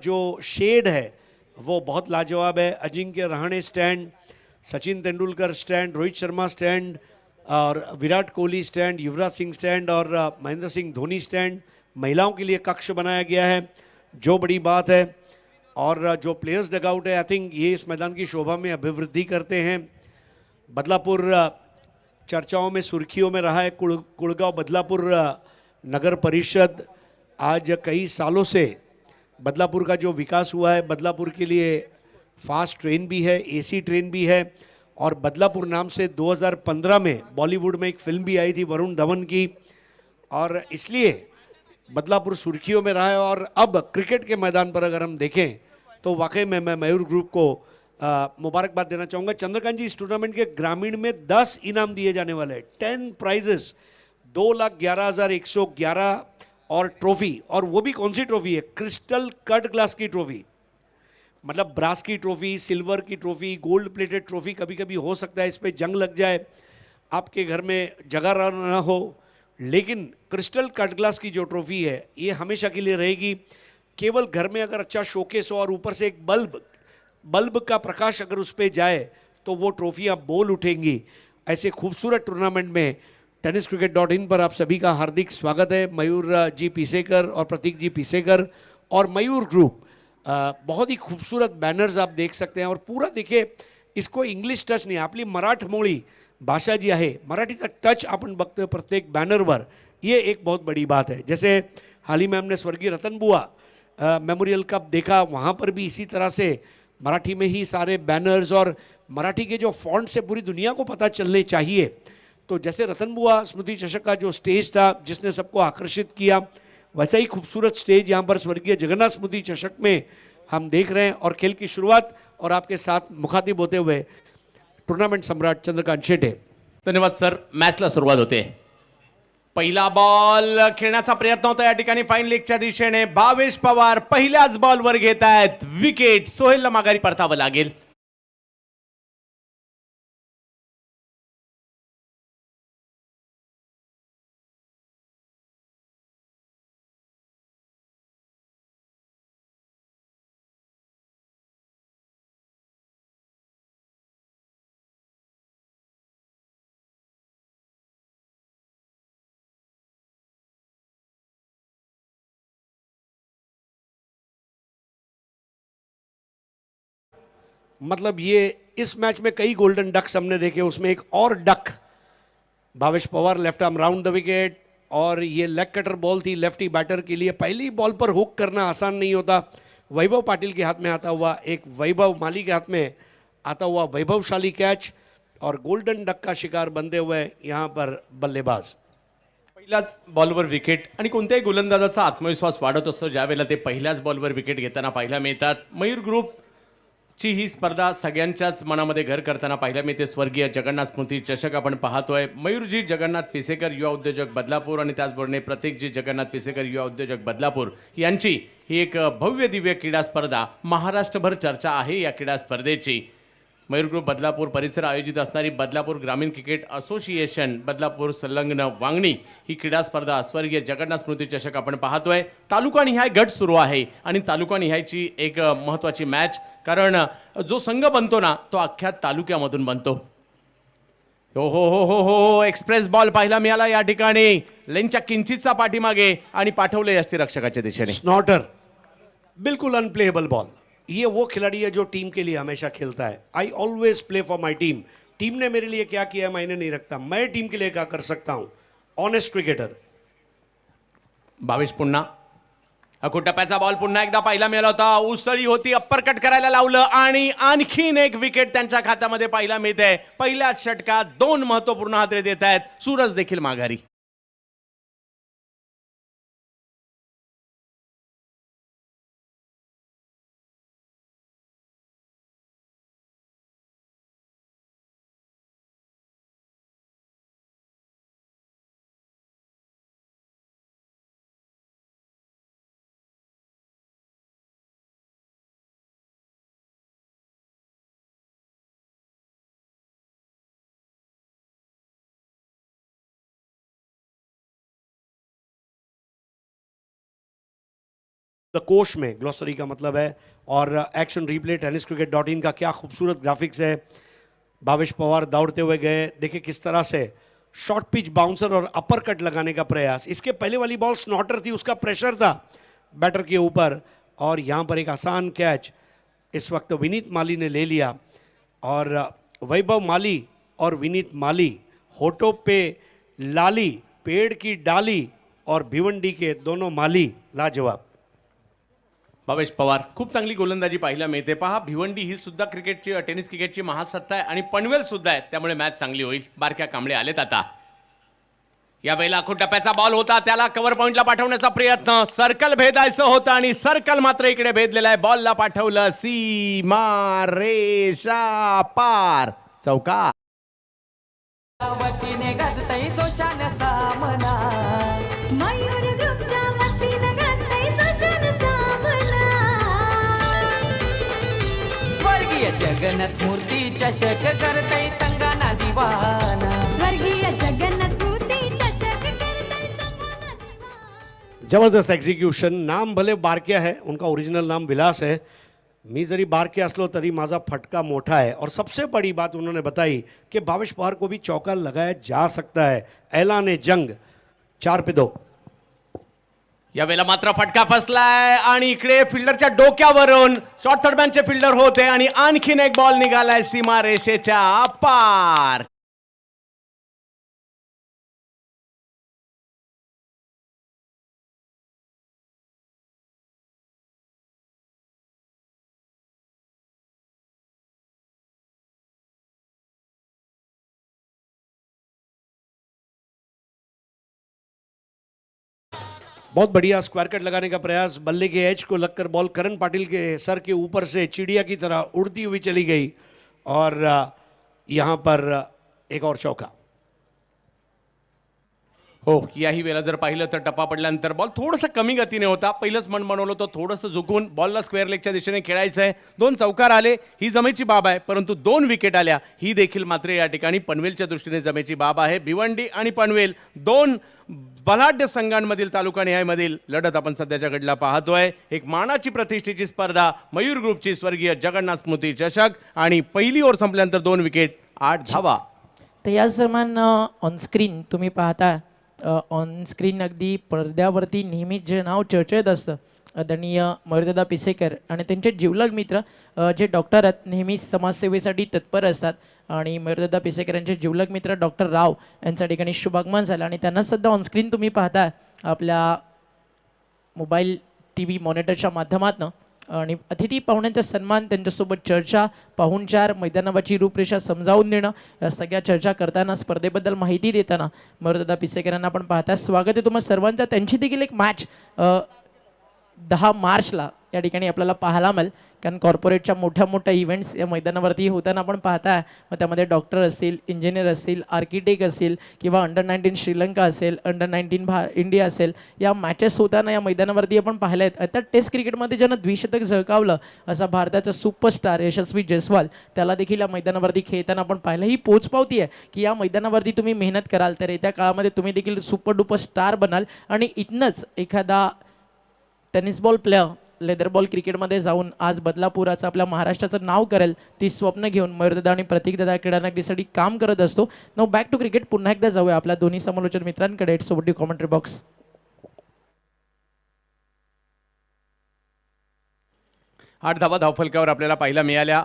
जो शेड है वो बहुत लाजवाब है। Ajinkya Rahane stand, Sachin Tendulkar stand, Rohit Sharma stand और विराट कोहली स्टैंड, युवराज सिंह स्टैंड और महेंद्र सिंह धोनी स्टैंड। महिलाओं के लिए कक्ष बनाया गया है, जो बड़ी बात है। और जो प्लेयर्स डगआउट है, आई थिंक ये इस मैदान की शोभा में अभिवृद्धि करते हैं। बदलापुर चर्चाओं में, सुर्खियों में रहा है। कुड़गांव बदलापुर नगर परिषद आज कई सालों से बदलापुर का जो विकास हुआ है, बदलापुर के लिए फास्ट ट्रेन भी है, एसी ट्रेन भी है। और बदलापुर नाम से 2015 में बॉलीवुड में एक फिल्म भी आई थी वरुण धवन की, और इसलिए बदलापुर सुर्खियों में रहा है। और अब क्रिकेट के मैदान पर अगर हम देखें तो वाकई में मैं मयूर ग्रुप को मुबारकबाद देना चाहूँगा। चंद्रकांत जी, इस टूर्नामेंट के ग्रामीण में 10 इनाम दिए जाने वाले हैं, 10 प्राइजेस, 2,11,111 और ट्रॉफी। और वो भी कौन सी ट्रॉफी है? क्रिस्टल कट ग्लास की ट्रॉफी, मतलब ब्रास की ट्रॉफी, सिल्वर की ट्रॉफी, गोल्ड प्लेटेड ट्रॉफी। कभी कभी हो सकता है इस पे जंग लग जाए, आपके घर में जगह ना हो, लेकिन क्रिस्टल कट ग्लास की जो ट्रॉफी है ये हमेशा के लिए रहेगी। केवल घर में अगर अच्छा शोकेस हो और ऊपर से एक बल्ब का प्रकाश अगर उस पर जाए तो वो ट्रॉफियाँ बोल उठेंगी। ऐसे खूबसूरत टूर्नामेंट में tenniscricket.in पर आप सभी का हार्दिक स्वागत है। मयूर जी पीसेकर और प्रतीक जी पीसेकर और मयूर ग्रुप, बहुत ही खूबसूरत बैनर्स आप देख सकते हैं। और पूरा देखिए, इसको इंग्लिश टच नाही, आपली मराठमोळी भाषा जी आहे, मराठीचा टच आपण बघतोय प्रत्येक बॅनरवर। ये एक बहुत बड़ी बात है। जैसे हाल ही में हमने स्वर्गीय रतन बुआ मेमोरियल कप देखा, वहाँ पर भी इसी तरह से मराठी में ही सारे बैनर्स और मराठी के जो फॉन्ट से पूरी दुनिया को पता चलने चाहिए। तो जैसे रतन बुआ स्मृति चषक का जो स्टेज था जिसने सबको आकर्षित किया, वैसा ही खूबसूरत स्टेज यहाँ पर स्वर्गीय जगन्नाथ स्मृति चषक में हम देख रहे हैं। और खेल की शुरुआत और आपके साथ मुखातिब होते हुए टूर्नामेंट सम्राट चंद्रकांत शेटे। धन्यवाद सर. मॅचला सुरुवात होते. पहिला बॉल खेळण्याचा प्रयत्न होता या ठिकाणी फाईन लेगच्या दिशेने. भावेश पवार पहिल्याच बॉलवर घेत आहेत विकेट. सोहेलला माघारी परतावं लागेल. मतलब ये इस मैच में कई गोल्डन डक्स हमने देखे, उसमें एक और duck Bhavesh Pawar, left arm round the wicket. और ये लेग कटर बॉल थी लेफ्टी बैटर के लिए। पहली बॉल पर हुक करना आसान नहीं होता। वैभव पाटिल के हाथ में आता हुआ एक वैभव माली के हाथ में आता हुआ वैभवशाली कैच और गोल्डन डक का शिकार बनते हुए यहाँ पर बल्लेबाज। पहिल्याच बॉलवर विकेट आणि कोणत्याही गोलंदाजाचा आत्मविश्वास वाढत असतो ज्यावेळेला ते पहिल्याच बॉलवर विकेट घेताना पाहायला मिळतात. मयूर ग्रुप ची ही स्पर्धा सगळ्यांच्याच मनामध्ये घर करताना पाहायला मिळते. स्वर्गीय जगन्नाथ स्मृती चषक आपण पाहतोय. मयूरजी जगन्नाथ पिसेकर युवा उद्योजक बदलापूर आणि त्याचबरोबर प्रतीकजी जगन्नाथ पिसेकर युवा उद्योजक बदलापूर यांची ही एक भव्य दिव्य क्रीडा स्पर्धा. महाराष्ट्रभर चर्चा आहे या क्रीडा स्पर्धेची. मयूर ग्रुप बदलापूर परिसर आयोजित असणारी बदलापूर ग्रामीण क्रिकेट असोसिएशन बदलापूर संलग्न वांगणी ही क्रीडा स्पर्धा स्वर्गीय जगन्नाथ स्मृती चषक आपण पाहतोय. तालुका निहाय गट सुरू आहे आणि तालुका निहायची एक महत्त्वाची मॅच, कारण जो संघ बनतो ना तो अख्ख्या तालुक्यामधून बनतो. हो हो हो हो हो एक्सप्रेस बॉल पाहायला मिळाला या ठिकाणी. लेनच्या किंचितचा पाठीमागे आणि पाठवले यष्टीरक्षकाच्या दिशेने. स्नॉटर, बिल्कुल अनप्लेएबल बॉल। ये वो खिलाड़ी है जो टीम के लिए हमेशा खेलता है। I always play for my team. Team ने मेरे लिए क्या किया मायने नहीं रखता, मैं टीम के लिए क्या कर सकता हूं। ऑनेस्ट क्रिकेटर भावेश पुन्हा अकुटप्प्याचा बॉल पुन्हा एकदा पाहायला मिळाला होता. उसळी होती, अप्पर कट करायला लावलं आणि आणखीन एक विकेट त्यांच्या खात्यामध्ये पाहायला मिळते. पहिल्याच षटकात 2 महत्त्वपूर्ण हादरे देत आहेत. सूरज देखील माघारी. द कोश में, ग्लॉसरी का मतलब है, और एक्शन रिप्ले tenniscricket.in का क्या खूबसूरत ग्राफिक्स है। भावेश पवार दौड़ते हुए गए, देखिए किस तरह से शॉर्ट पिच बाउंसर और अपर कट लगाने का प्रयास। इसके पहले वाली बॉल स्नॉटर थी, उसका प्रेशर था बैटर के ऊपर, और यहाँ पर एक आसान कैच इस वक्त विनीत माली ने ले लिया। और वैभव माली और विनीत माली होठों पे लाली, पेड़ की डाली, और भिवंडी के दोनों माली लाजवाब। भावेश पवार खूप चांगली गोलंदाजी पाहायला मिळते। पहा, भिवंडी ही सुद्धा क्रिकेटची टेनिस क्रिकेटची महासत्ता आहे आणि पनवेल सुद्धा आहे, त्यामुळे मॅच चांगली होईल। बारक्या कांबळे आलेत आता। या वेळेला आखूड टप्प्याचा बॉल होता, त्याला कव्हर पॉइंटला पाठवण्याचा प्रयत्न, सर्कल भेदायचं होतं आणि सर्कल मात्र इकडे भेदलेला आहे। बॉलला पाठवलं सीमा रेषा पार, चौकार। वतीने गाजतय जोशान सामना, मयूर ग्रुपच्या वतीनं गाजतंय जोशान सामना। स्वर्गीय जगन स्मृती चषक करतय संगाना दिवाना, स्वर्गीय जगन्नाथ स्मृती चषक करतंय संघाला दिवाना। जबरदस्त एग्जीक्यूशन। नाम भले बारक्या है, उनका ओरिजिनल नाम विलास है। मी जरी बारके असलो तरी माझा फटका मोठा है। और सबसे बड़ी बात उन्होंने बताई कि भावेश पवार को भी चौका लगाया जा सकता है। ऐलान जंग 4-2। या वेळेला मात्र फटका फसलाय आणि इकडे फिल्डरच्या डोक्यावरून शॉर्ट थर्डमॅनचे फिल्डर होते आणि आणखीन एक बॉल निघालाय सीमा रेषेच्या पार। बहुत बढ़िया स्क्वायर कट लगाने का प्रयास, बल्ले के एज को लगकर बॉल करण पाटिल के सर के ऊपर से चिड़िया की तरह उड़ती हुई चली गई, और यहाँ पर एक और चौका। हो, याही वेळेला जर पाहिलं तर टप्पा पडल्यानंतर बॉल थोडंसं कमी गतीने होता। पहिलंच मन बनवलं तो थोडंसं झुकून बॉलला स्क्वेअर लेगच्या दिशेने खेळायचं आहे। 2 चौकार आले, ही जमेची बाब आहे, परंतु 2 विकेट आल्या, ही देखील मात्र या ठिकाणी पनवेलच्या दृष्टीने जमेची बाब आहे। भिवंडी आणि पनवेल 2 बलाढ्य संघांमधील तालुका निहायमधील लढत आपण सध्याच्या घडीला पाहतोय। एक मानाची प्रतिष्ठेची स्पर्धा, मयूर ग्रुपची स्वर्गीय जगन्नाथ स्मृती चषक, आणि पहिली ओव्हर संपल्यानंतर 2 विकेट 8 धावा। तर या समान ऑनस्क्रीन तुम्ही पाहता, ऑनस्क्रीन अगदी पडद्यावरती नेहमीच जे नाव चर्चेत असतं, आदरणीय मयूरदादा पिसेकर आणि त्यांचे जिवलग मित्र जे डॉक्टर आहेत, नेहमी समाजसेवेसाठी तत्पर असतात, आणि मयूरदादा पिसेकर यांचे जिवलग मित्र डॉक्टर राव यांच्या ठिकाणी शुभागमन झालं, आणि त्यांना सध्या ऑनस्क्रीन तुम्ही पाहता आपल्या मोबाईल टी व्ही मॉनिटरच्या माध्यमातून। आणि अतिथी पाहुण्यांचा सन्मान, त्यांच्यासोबत चर्चा, पाहुणचार, मैदानावरची रूपरेषा समजावून देणं, या सगळ्या चर्चा करताना, स्पर्धेबद्दल माहिती देताना मयूरदादा पिसेकर यांना आपण पाहता। स्वागत आहे तुम्हा सर्वांचं। त्यांची देखील एक मॅच 10 मार्चला या ठिकाणी आपल्याला पाहायला मिळेल, कारण कॉर्पोरेटच्या मोठ्या मोठ्या इव्हेंट्स या मैदानावरती होताना आपण पाहताय। मग त्यामध्ये डॉक्टर असतील, इंजिनियर असतील, आर्किटेक्ट असतील, किंवा अंडर-19 श्रीलंका असेल, अंडर-19 इंडिया असेल, या मॅचेस होताना या मैदानावरती आपण पाहिल्या आहेत। आता टेस्ट क्रिकेटमध्ये ज्यानं द्विशतक झळकावलं असा भारताचा सुपरस्टार यशस्वी जयस्वाल, त्याला देखील या मैदानावरती खेळताना आपण पाहिलं। ही पोचपावती आहे की या मैदानावरती तुम्ही मेहनत कराल तर येत्या काळामध्ये तुम्ही देखील सुपर डुपर स्टार बनाल, आणि इथनंच एखादा tennis ball player leather ball क्रिकेटमध्ये जाऊन आज बदलापुराचं आपल्या महाराष्ट्राचं नाव करेल, ती स्वप्न घेऊन मयूरदादा आणि प्रतीकदादा क्रीडानगरीसाठी काम करत असतो। नो बॅक टू क्रिकेट, पुन्हा एकदा जाऊया आपल्या दोन्ही समालोचक मित्रांकडे। It's over to commentary box. 8 धावा धावफलकावर आपल्याला पाहायला मिळाल्या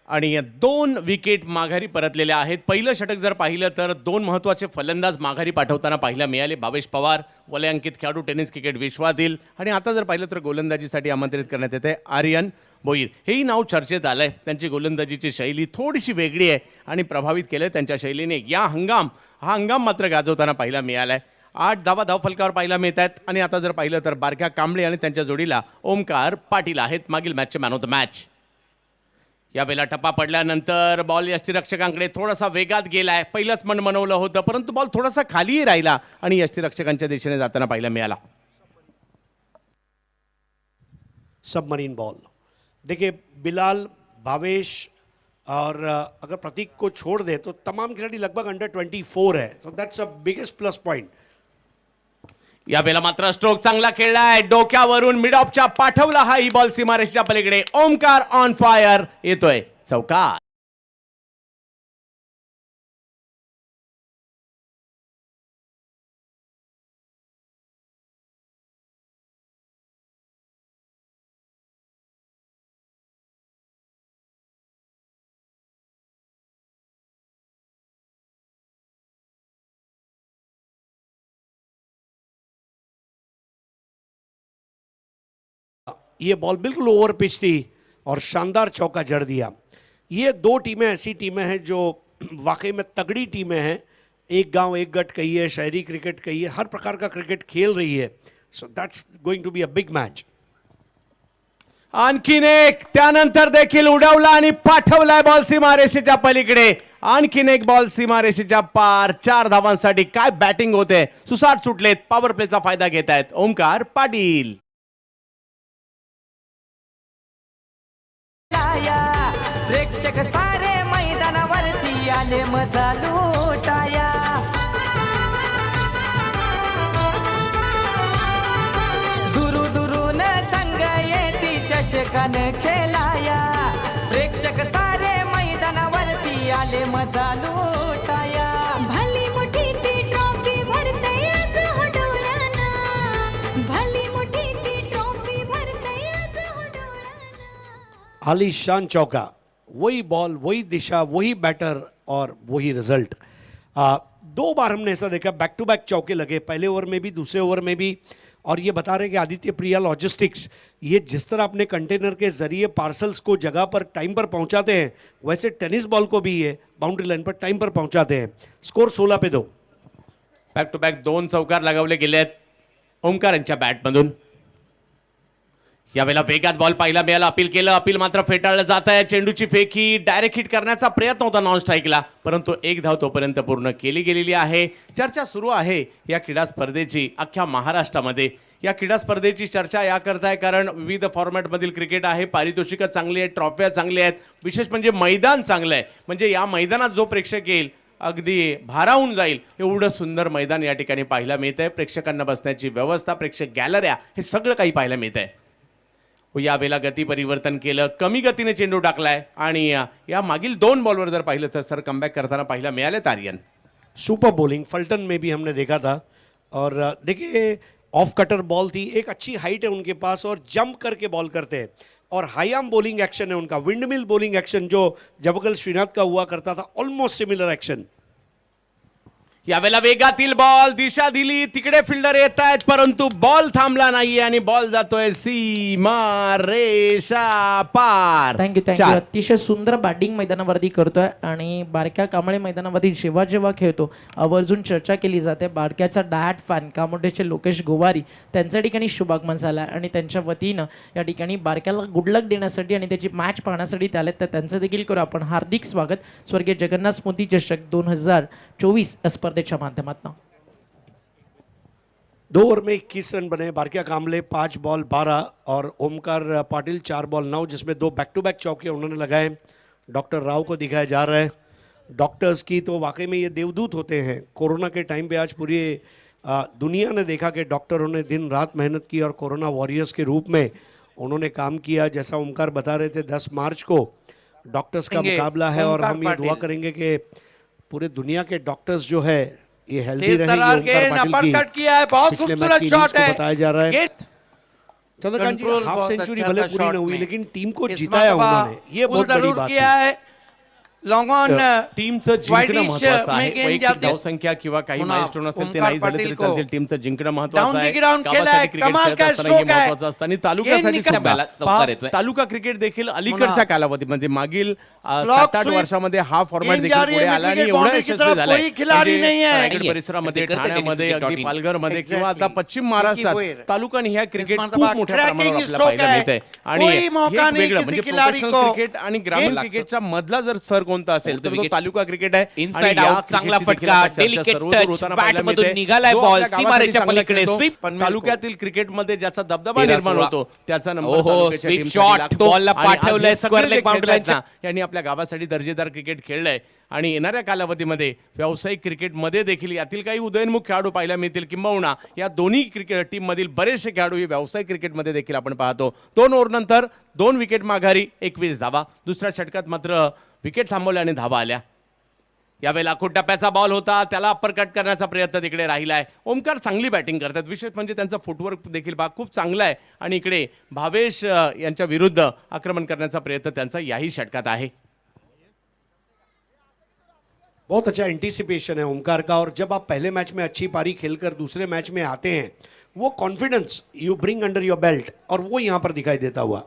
आणि 2 विकेट माघारी परतलेल्या आहेत। पहिलं षटक जर पाहिलं तर 2 महत्त्वाचे फलंदाज माघारी पाठवताना पाहायला मिळाले, भावेश पवार, वलयांकित खेळाडू टेनिस क्रिकेट विश्वातील, आणि आता जर पाहिलं तर गोलंदाजीसाठी आमंत्रित करण्यात येते आर्यन भोईर। हेही नाव चर्चेत आलंय, त्यांची गोलंदाजीची शैली थोडीशी वेगळी आहे आणि प्रभावित केलं त्यांच्या शैलीने। हा हंगाम मात्र गाजवताना पाहायला मिळालाय। 8 धावा धावफलकावर पाहायला मिळत आहेत, आणि आता जर पाहिलं तर बारक्या कांबळे आणि त्यांच्या जोडीला ओमकार पाटील आहेत मागील मॅचचे मॅन ऑफ द मॅच। या वेळेला टप्पा पडल्यानंतर बॉल यष्टीरक्षकांकडे थोडासा वेगात गेलाय। पहिलंच मन मनवलं होतं, परंतु बॉल थोडासा खालीही राहिला आणि यष्टीरक्षकांच्या दिशेने जाताना पाहायला मिळाला। Submarine ball. देखिए बिलाल, भावेश और अगर प्रतीक को छोड़ दे तो तमाम खिलाड़ी लगभग अंडर 24 है, so that's a biggest plus point. यावेळेला मात्र स्ट्रोक चांगला खेळलाय, डोक्यावरून मिड ऑफच्या पाठवला हा ही बॉल सीमारेषेच्या पलीकडे. ओमकार ऑन फायर येतोय चौकार. ये बॉल बिल्कुल ओवर पिच थी और शानदार चौका जड़ दिया. ये दो टीमें ऐसी टीमें हैं जो वाकई में तगड़ी टीमें हैं. एक गांव एक गट कहिए, शहरी क्रिकेट कहिए, हर प्रकार का क्रिकेट खेल रही है. So that's going to be a big match. आणखीन एक, त्यानंतर देखील उडवला आणि पाठवलाय बॉल सीमारेषेच्या पलीकडे. आणखीन एक बॉल सीमारेषेच्या पार. 4 धावांसाठी काय बॅटिंग होते, सुसाट सुटलेत. पॉवर प्लेचा फायदा घेत आहेत ओमकार पाटील. प्रेक्षक सारे मैदानावरती आले मजा लुटाया. दुरून संघ येती चषकान खेळाया. प्रेक्षक सारे मैदानावरती आले मजा लुटाया. भली मोठी ती ट्रॉफी भरते आज हो डोळ्यानं. भली मोठी ती ट्रॉफी भरते आज हो डोळ्यानं. आलीशान चौका, वही बॉल, वही दिशा, वही बैटर और वही रिजल्ट. 2 बार हमने ऐसा देखा, बैक टू बैक चौके लगे, पहले ओवर में भी दूसरे ओवर में भी. और ये बता रहे हैं कि आदित्य प्रिया लॉजिस्टिक्स ये जिस तरह अपने कंटेनर के जरिए पार्सल्स को जगह पर टाइम पर पहुंचाते हैं, वैसे टेनिस बॉल को भी ये बाउंड्री लाइन पर टाइम पर पहुंचाते हैं. स्कोर 16-2. बॅक टू बॅक 2 चौकार लगावले गेले आहेत ओमकार यांच्या बॅटमधून. यावेळेला वेगात बॉल पाहायला मिळाला. अपील केलं, अपील मात्र फेटाळलं जात आहे. चेंडूची फेकी डायरेक्ट हिट करण्याचा प्रयत्न होता नॉन स्ट्राईकला, परंतु एक धाव तोपर्यंत पूर्ण केली गेलेली आहे. चर्चा सुरू आहे या क्रीडा स्पर्धेची अख्ख्या महाराष्ट्रामध्ये. या क्रीडा स्पर्धेची चर्चा याकरता आहे कारण विविध फॉर्मॅटमधील क्रिकेट आहे, पारितोषिकं चांगली आहेत, ट्रॉफ्या चांगल्या आहेत, विशेष म्हणजे मैदान चांगलं आहे. म्हणजे या मैदानात जो प्रेक्षक येईल अगदी भारावून जाईल एवढं सुंदर मैदान या ठिकाणी पाहायला मिळत आहे. प्रेक्षकांना बसण्याची व्यवस्था, प्रेक्षक गॅलऱ्या, हे सगळं काही पाहायला मिळत आहे. यावेळेला गती परिवर्तन केलं, कमी गतीने चेंडू टाकलाय आणि या मागील 2 बॉलवर जर पाहिलं तर सर कमबॅक करताना पाहायला मिळाले आर्यन. सुपर बॉलिंग फल्टन में भी हमने देखा था. और देखिए ऑफ कटर बॉल थी, एक अच्छी हाइट है उनके पास और जंप करके बॉल करते हैं. और हाई आर्म बॉलिंग एक्शन है उनका, विंडमिल बॉलिंग एक्शन जो जवगल श्रीनाथ का हुआ करता था, ऑलमोस्ट सिमिलर एक्शन. यावेळेला वेगातील बॉल, दिशा दिली, तिकडे फिल्डर येत आहेत परंतु बॉल थांबला नाहीये आणि बॉल जातोय सीमा रेषा पार. थँक्यू. अतिशय सुंदर बॅटिंग मैदानावरती करतोय आणि बारक्या कांबळे मैदानावरती जेव्हा खेळतो आवर्जून चर्चा केली जाते. बारक्याचा डायट फॅन कामोठेचे लोकेश गोवारी त्यांच्या ठिकाणी शुभागमन झाला आणि त्यांच्या वतीनं या ठिकाणी बारक्याला गुडलक देण्यासाठी आणि त्याची मॅच पाहण्यासाठी ते आलेत, तर त्यांचं देखील करू आपण हार्दिक स्वागत. स्वर्गीय जगन्नाथ स्मृती चषक 2024 स्पर्धेच्या माध्यमातून. 2 ओवर में 21 रन बने. बारकिया कामले 5 बॉल 12 और ओमकार पाटिल 4 बॉल 9, जिसमें 2 बैक टू बैक चौके उन्होंने लगाए. डॉक्टर राव को दिखाया जा रहा है. डॉक्टर्स की तो वाकई में ये देवदूत होते हैं. कोरोना के टाइम पे आज पूरी दुनिया ने देखा कि डॉक्टरों ने दिन रात मेहनत की और कोरोना वॉरियर्स के रूप में उन्होंने काम किया. जैसा ओमकार बता रहे थे 10 मार्च को डॉक्टर्स का मुकाबला है और हम ये दुआ करेंगे कि पूरे दुनिया के डॉक्टर्स जो है ये हेल्दी रहे. अपरकट किया है, बहुत खूबसूरत शॉट है. बताया जा रहा है चंद्रकांत जी हाफ सेंचुरी भले पूरी न हुई लेकिन टीम को जिताया उन्होंने, ये बहुत बड़ी बात है. लॉन्ग ऑन टीमचं जिंकणं महत्त्वाचं आहे. वैयक्तिक धावसंख्या किंवा काही माइलस्टोन असेल ते नाही झाले तरी चालतील, टीमचं जिंकणं महत्त्वाचं आहे. गावासाठी क्रिकेट खेळत असताना हे महत्त्वाचं असतं आणि तालुक्यासाठी सुद्धा. तालुका क्रिकेट देखील अलीकडच्या कालावधीमध्ये मागील 7-8 वर्षामध्ये हा फॉर्मॅट देखील पुढे आला आणि एवढा यशस्वी झालाय. रायगड परिसरामध्ये, ठाण्यामध्ये, अगदी पालघरमध्ये किंवा आता पश्चिम महाराष्ट्रात तालुका ह्या क्रिकेट खूप मोठ्या प्रमाणावर आपल्याला पाहायला मिळत आहे. आणि हे वेगळं म्हणजे प्रोफेशनल क्रिकेट आणि ग्रामीण क्रिकेटच्या मधला जर सर कोणता असेल तर तो तालुका क्रिकेट आहे. इनसाइड आउट चांगला फटका, डेलिकेट टच, बॅट मधून निघालाय बॉल सीमारेषेच्या पलीकडे. स्वीप तालुक्यातील क्रिकेटमध्ये ज्याचा दबदबा निर्माण होतो त्याचा नंबर स्वीप शॉट बॉलला पाठवलंय स्क्वेअर लेग बाउंड्री लाईनच्या. यांनी आपल्या गावासाठी दर्जेदार क्रिकेट खेळलंय आणि येणाऱ्या कालावधीमध्ये व्यावसायिक क्रिकेटमध्ये देखील यातील काही उदयोन्मुख खेळाडू पाहायला मिळतील, किंबहुना या दोन्ही क्रिकेट टीममधील बरेचसे खेळाडू हे व्यावसायिक क्रिकेटमध्ये देखील आपण पाहतो. 2 ओव्हरनंतर 2 विकेट माघारी 21 धावा. दुसऱ्या षटकात मात्र विकेट थांबवल्या आणि धावा आल्या. यावेळेला टप्प्याचा बॉल होता, त्याला अप्पर कट करण्याचा प्रयत्न तिकडे राहिला आहे. ओमकार चांगली बॅटिंग करतात, विशेष म्हणजे त्यांचा फुटवर्क देखील खूप चांगला आहे आणि इकडे भावेश यांच्या विरुद्ध आक्रमण करण्याचा प्रयत्न त्यांचा याही षटकात आहे. बहुत अच्छा एंटीसिपेशन है ओमकार का, और जब आप पहले मैच में अच्छी पारी खेलकर दूसरे मैच में आते हैं, वो confidence you bring under your belt, और वो यहाँ पर दिखाई देता हुआ.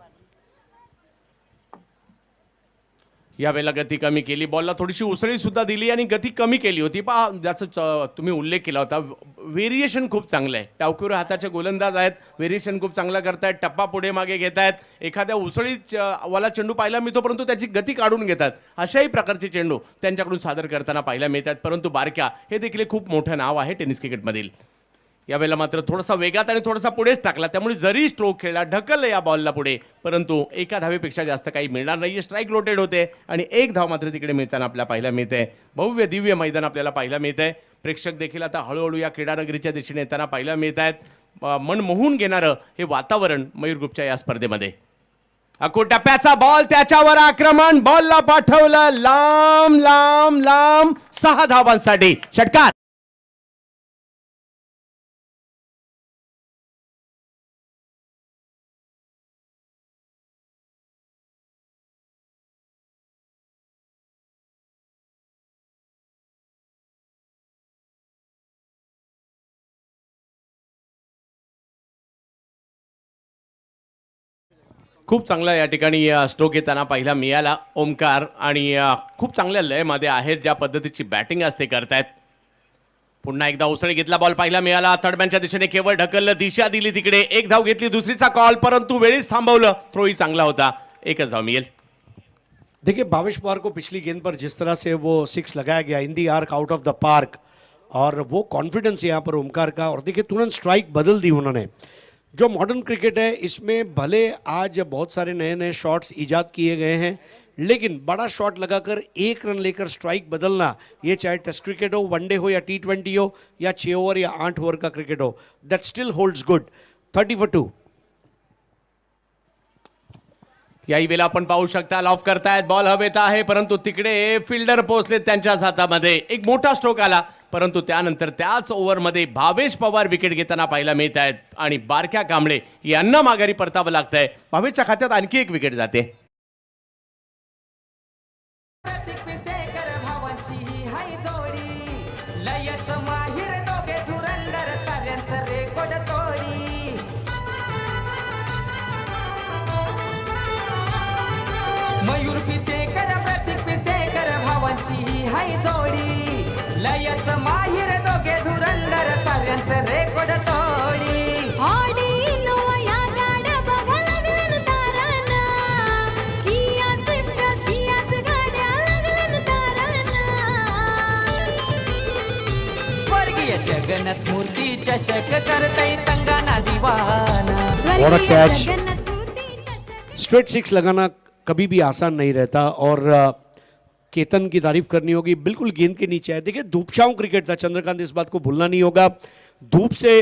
यावेळेला गती कमी केली, बॉलला थोडीशी उसळी सुद्धा दिली आणि गती कमी केली होती. पहा, ज्याचा तुम्ही उल्लेख केला होता, व्हेरिएशन खूप चांगलं आहे. डावखुरे हाताचे गोलंदाज आहेत, व्हेरिएशन खूप चांगला करतायत, टप्पा पुढे मागे घेत आहेत, एखाद्या उसळीत वाला चेंडू पाहायला मिळतो परंतु त्याची गती काढून घेतात. अशाही प्रकारचे चेंडू त्यांच्याकडून सादर करताना पाहायला मिळतात. परंतु बारक्या हे देखील खूप मोठं नाव आहे टेनिस क्रिकेटमधील. यावेळेला मात्र थोडासा वेगात आणि थोडासा पुढेच टाकला, त्यामुळे जरी स्ट्रोक खेळला, ढकललं या बॉलला पुढे, परंतु एका धावेपेक्षा जास्त काही मिळणार नाही. स्ट्राईक रोटेट होते आणि 1 धाव मात्र तिकडे मिळताना आपल्याला पाहायला मिळते. भव्य दिव्य मैदान आपल्याला पाहायला मिळतंय. प्रेक्षक देखील आता हळूहळू या क्रीडानगरीच्या दिशेने येताना पाहायला मिळत आहेत. मन मोहून घेणारं हे वातावरण मयूर ग्रुपच्या या स्पर्धेमध्ये. टप्प्याचा बॉल, त्याच्यावर आक्रमण, बॉलला पाठवलं लांब लांब लांब, 6 धावांसाठी षटकार. खूप चांगला या ठिकाणी स्ट्रोक येताना पाहिला मिळाला ओमकार, आणि खूप चांगल्या लयमध्ये आहेत, ज्या पद्धतीची बॅटिंग असते करतायत. पुन्हा एकदा उसळी घेतला, बॉल पाहिला मिळाला, थर्डमॅनच्या दिशेने केवळ ढकललं, दिशा दिली तिकडे, 1 धाव घेतली, दुसरीचा कॉल, परंतु वेळीच थांबवलं. थ्रोही चांगला होता, 1च धाव मिळेल. देखिए भावेश पवार को पिछली गेंद पर जिस तरह से वो 6 लगाया गया in the arc out of the park, और वो कॉन्फिडेंस यहाँ पर ओमकार का, और देखिए तुरंत स्ट्राइक बदल दी उन्होंने. जो मॉडर्न क्रिकेट है इसमें भले आज बहुत सारे नए नए शॉट्स ईजाद किए गए हैं, लेकिन बड़ा शॉट लगाकर 1 रन लेकर स्ट्राइक बदलना, ये चाहे टेस्ट क्रिकेट हो, वनडे हो या T20 हो, या 6 ओवर या 8 ओवर का क्रिकेट हो, that still holds good. 30 for 2. याही वेळेला आपण पाहू शकता, लॉफ करतायत, बॉल हवेत आहे, परंतु तिकडे फिल्डर पोहोचले त्यांच्याच हातामध्ये. एक मोठा स्ट्रोक आला, परंतु त्यानंतर त्याच ओव्हरमध्ये भावेश पवार विकेट घेताना पाहायला मिळत आहेत आणि बारक्या कांबळे यांना माघारी परतावं लागतंय. भावेशच्या खात्यात आणखी एक विकेट जाते. प्रतीक पिसेकर भावांची ही हाय जोडी, लयच माहिर दोघे धुरंदर, साऱ्यांचं रेकॉर्ड तोडी. मयूर पिसेकर प्रतीक पिसेकर भावांची ही हाय जोडी, लयच माहिर दोघे धुरंदर, साऱ्यांचं रेकॉर्ड तोडी. ऑडी इनोवा या गाड्या बघा लागल्या तारांना, किया स्विफ्ट सियाच गाड्या लागल्या तारांना. स्वर्गीय जगन स्मृती चषक करतय संगाना दिवाना. What a catch. जगन्नस्तुती चषक. स्ट्रेट 6 लगाना कभी भी आसान नहीं रहता, और केतन की तारीफ करनी होगी, बिल्कुल गेंद के नीचे है. देखिए धूपछांव क्रिकेट था, चंद्रकांत, इस बात को भूलना नहीं होगा. धूप से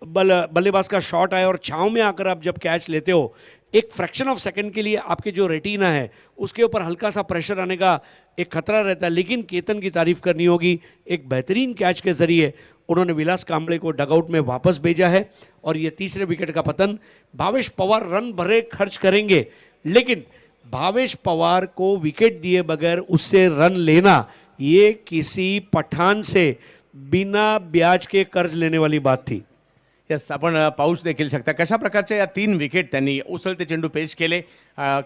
बल्लेबाज का शॉट आए और छांव में आकर आप जब कैच लेते हो, एक फ्रैक्शन ऑफ सेकंड के लिए आपके जो रेटिना है उसके ऊपर हल्का सा प्रेशर आने का एक खतरा रहता है. लेकिन केतन की तारीफ करनी होगी, एक बेहतरीन कैच के जरिए उन्होंने विलास कांबळे को डगआउट में वापस भेजा है, और ये तीसरे विकेट का पतन. भावेश पवार रन भरे खर्च करेंगे, लेकिन भावेश पवार को विकेट दिए बगैर उससे रन लेना, ये किसी पठान से बिना ब्याज के कर्ज लेने वाली बात थी. यस, आपण पाहूच देखील शकता कशा प्रकारच्या या 3 विकेट त्यांनी उसळते चेंडू पेश केले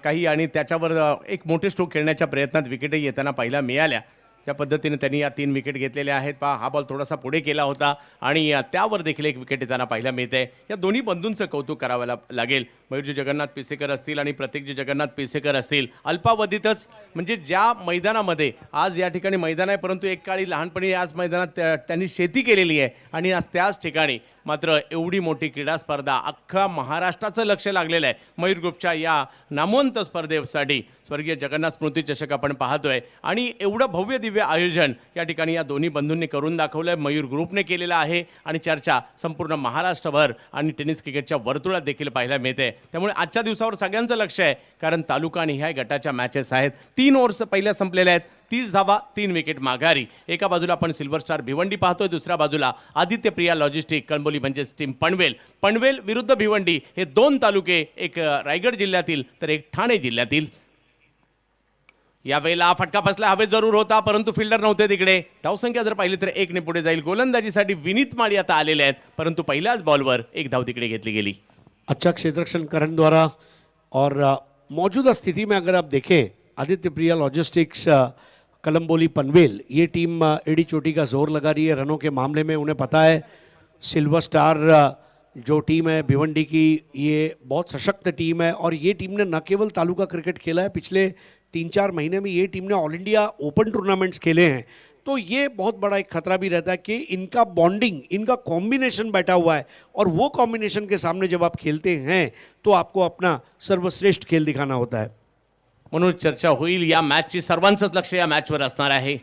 काही, आणि त्याच्यावर एक मोठे स्ट्रोक खेळण्याच्या प्रयत्नात विकेटही येताना पाहायला मिळाल्या. त्या पद्धतीने त्यांनी या 3 विकेट घेतलेल्या आहेत. पहा, हा बॉल थोडासा पुढे केला होता आणि त्यावर देखील एक विकेट येताना पाहायला मिळते. या दोन्ही बंधूंचं कौतुक करावं लागेल. मयूरजी जगन्नाथ पिसेकर असतील आणि प्रतीकजी जगन्नाथ पिसेकर असतील, अल्पावधीतच म्हणजे ज्या मैदानामध्ये आज या ठिकाणी मैदान आहे, परंतु एक काळी लहानपणी आज मैदानात त्यांनी शेती केलेली आहे आणि आज त्याच ठिकाणी मात्र एवढी मोठी क्रीडा स्पर्धा अख्खा महाराष्ट्राचं लक्ष लागलेलं आहे मयूर ग्रुपच्या या नामवंत स्पर्धेसाठी स्वर्गीय जगन्नाथ स्मृती चषक आपण पाहतोय आणि एवढं भव्य दिव्य आयोजन या ठिकाणी या दोन्ही बंधूंनी करून दाखवलं आहे, मयूर ग्रुपने केलेलं आहे आणि चर्चा संपूर्ण महाराष्ट्रभर आणि टेनिस क्रिकेटच्या वर्तुळात देखील पाहायला मिळते. त्यामुळे आजच्या दिवसावर सगळ्यांचं लक्ष आहे, कारण तालुका आणि ह्या गटाच्या मॅचेस आहेत. 3 ओव्हर्स पहिल्या संपलेल्या आहेत, 30 धावा 3 विकेट माघारी. एका बाजूला आपण सिल्वर स्टार भिवंडी पाहतोय, दुसऱ्या बाजूला आदित्य प्रिया लॉजिस्टिक कळंबोली म्हणजेच टीम पनवेल विरुद्ध भिवंडी. हे 2 तालुके, एक रायगड जिल्ह्यातील तर एक ठाणे जिल्ह्यातील. यावेळेला फटका बसला हवे जरूर होता, परंतु फिल्डर नव्हते तिकडे. धावसंख्या जर पाहिली तर 1 ने पुढे जाईल. गोलंदाजीसाठी विनीत माळी आता आलेले आहेत, परंतु पहिल्याच बॉलवर 1 धाव तिकडे घेतली गेली. अच्छा क्षेत्ररक्षण करण द्वारा और मौजूदा स्थिति में अगर आप देखें आदित्य प्रिया लॉजिस्टिक्स कलम्बोली पनवेल ये टीम एड़ी चोटी का जोर लगा रही है रनों के मामले में. उन्हें पता है सिल्वर स्टार जो टीम है भिवंडी की ये बहुत सशक्त टीम है और ये टीम ने न केवल तालुका क्रिकेट खेला है, पिछले 3-4 महीने में ये टीम ने ऑल इंडिया ओपन टूर्नामेंट्स खेले हैं. तो ये बहुत बड़ा एक खतरा भी रहता है कि इनका बॉन्डिंग, इनका कॉम्बिनेशन बैठा हुआ है और वो कॉम्बिनेशन के सामने जब आप खेलते हैं तो आपको अपना सर्वश्रेष्ठ खेल दिखाना होता है. म्हणून चर्चा होईल. या मॅचची सर्वांचंच लक्ष या मॅचवर असणार आहे.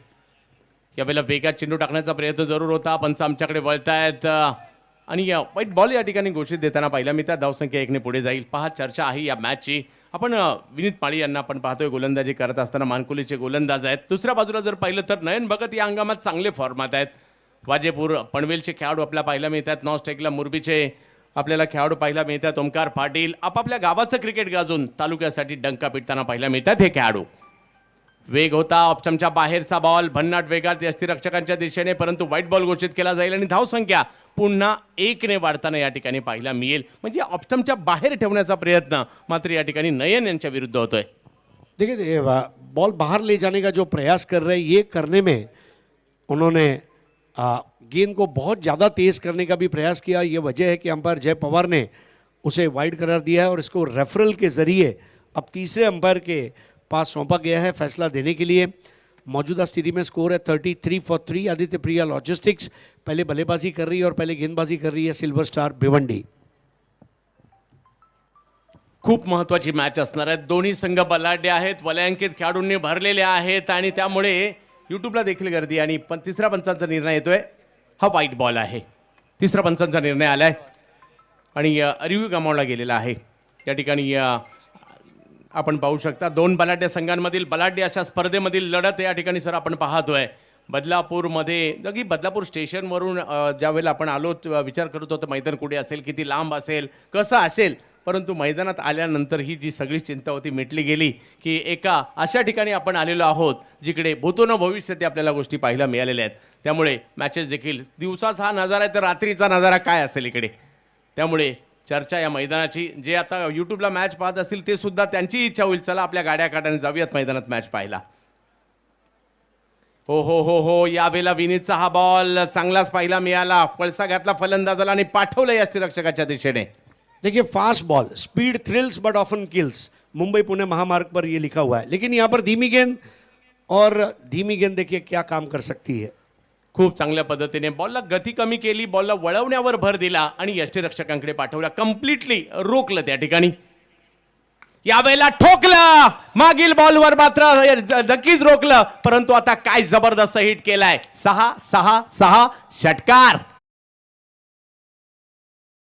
यावेळेला वेगात चेंडू टाकण्याचा प्रयत्न जरूर होता, पंच आमच्याकडे वळतायत आणि वाईट बॉल या ठिकाणी घोषित देताना पाहिला मी. त्या धावसंख्या 1 ने पुढे जाईल. पहा चर्चा आहे या मॅचची. आपण विनीत माळी यांना आपण पाहतोय गोलंदाजी करत असताना, मानकुलीचे गोलंदाज आहेत. दुसऱ्या बाजूला जर पाहिलं तर नयन भगत या हंगामात चांगले फॉर्मात आहेत. वाजेपूर पनवेलचे खेळाडू आपल्याला पाहायला मिळतात. नॉस्टेकला मुरबीचे आपल्याला खेळाडू पाहायला मिळतात. ओमकार पाटील आपापल्या गावाचं क्रिकेट गाजून तालुक्यासाठी डंका पिटताना पाहायला मिळतात हे खेळाडू. वेग होता, ऑप्शनच्या बाहेरचा बॉल भन्नाट वेगात यष्टीरक्षकांच्या दिशेने, परंतु व्हाईट बॉल घोषित केला जाईल आणि धावसंख्या पुन्हा 1 ने वाढताना या ठिकाणी पाहायला मिळेल. म्हणजे ऑप्शनच्या बाहेर ठेवण्याचा प्रयत्न मात्र या ठिकाणी नयन यांच्या विरुद्ध होतोय. देखिए बॉल बाहर ले जाने का जो प्रयास कर रहे हैं ये करने में उन्होंने गेंद को बहुत ज़्यादा तेज़ करने का भी प्रयास किया. ये वजह है कि अंपायर जय पवार ने उसे वाइड करार दिया है और इसको रेफरल के ज़रिए अब तीसरे अंपायर के पास सौंपा गया है फैसला देने के लिए. मौजूदा स्थिति में स्कोर है 33 for 3. आदित्य प्रिया लॉजिस्टिक्स पहले बल्लेबाजी कर रही है और पहले गेंदबाजी कर रही है सिल्वर स्टार भिवंडी. खूप महत्त्वाची मॅच असणार आहे. दोन्ही संघ बलाढ्य आहेत, वलयांकित खेळाडूंनी भरलेले आहेत आणि त्यामुळे यूट्यूबला देखील गर्दी. आणि तिसऱ्या पंचांचा निर्णय येतोय. हा व्हाईट बॉल आहे. तिसऱ्या पंचांचा निर्णय आलाय आणि रिव्ह्यू गमावला गेलेला आहे. या ठिकाणी आपण पाहू शकता 2 बलाढ्य संघांमधील बलाढ्य अशा स्पर्धेमधील लढत या ठिकाणी सर आपण पाहतोय. बदलापूरमध्ये जगी बदलापूर स्टेशनवरून ज्यावेळेला आपण आलो विचार करत होतो मैदान कुठे असेल, किती लांब असेल, कसं असेल, परंतु मैदानात आल्यानंतर ही जी सगळी चिंता होती मिटली गेली की एका अशा ठिकाणी आपण आलेलो आहोत जिकडे भूतो न भविष्य ते आपल्याला गोष्टी पाहायला मिळालेल्या आहेत. त्यामुळे मॅचेस देखील दिवसाचा हा नजारा आहे तर रात्रीचा नजारा काय असेल इकडे. त्यामुळे चर्चा या मैदानाची, जे आता यूट्यूबला मॅच पाहत असतील ते सुद्धा त्यांची इच्छा होईल चला आपल्या गाड्या काढाने जाऊयात मैदानात मॅच पाहायला. हो हो हो हो यावेळेला विनीतचा हा बॉल चांगलाच पाहायला मिळाला. पळसा घातला फलंदाजाला आणि पाठवलं यष्टीरक्षकाच्या दिशेने. देखिए fast ball, speed thrills but often kills. Mumbai Pune महामार्ग पर ये लिखा हुआ है, लेकिन यहाँ पर धीमी गेंद और धीमी गेंद देखिए क्या काम कर सकती है. खूप चांगल्या पद्धतीने बॉलला गती कमी केली, बॉलला वळवण्यावर भर दिला आणि यष्टीरक्षकांकडे पाठवला. कम्प्लिटली रोखलं त्या ठिकाणी. यावेळेला ठोकलं मागील बॉलवर मात्र नक्कीच रोखलं, परंतु आता काय जबरदस्त हिट केलाय. 6-6-6 षटकार.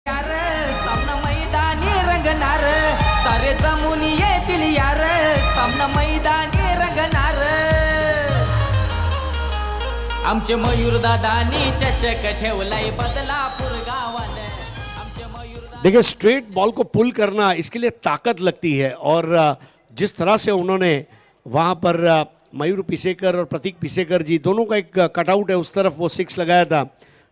सामना मैदानी रंगणार सारे जमून येतील यार. सामना मैदानी रंगणार आमचे मयूर दादानी चषक ठेवलाय बदलापूर गावाने. आमचे मयूर देखिए स्ट्रेट बॉल को पुल करना इसके लिए ताकत लगती है और जिस तरह से उन्होंने वहाँ पर मयूर पिसेकर और प्रतीक पिसेकर जी दोनों का एक कटआउट है, उस तरफ वो 6 लगाया था.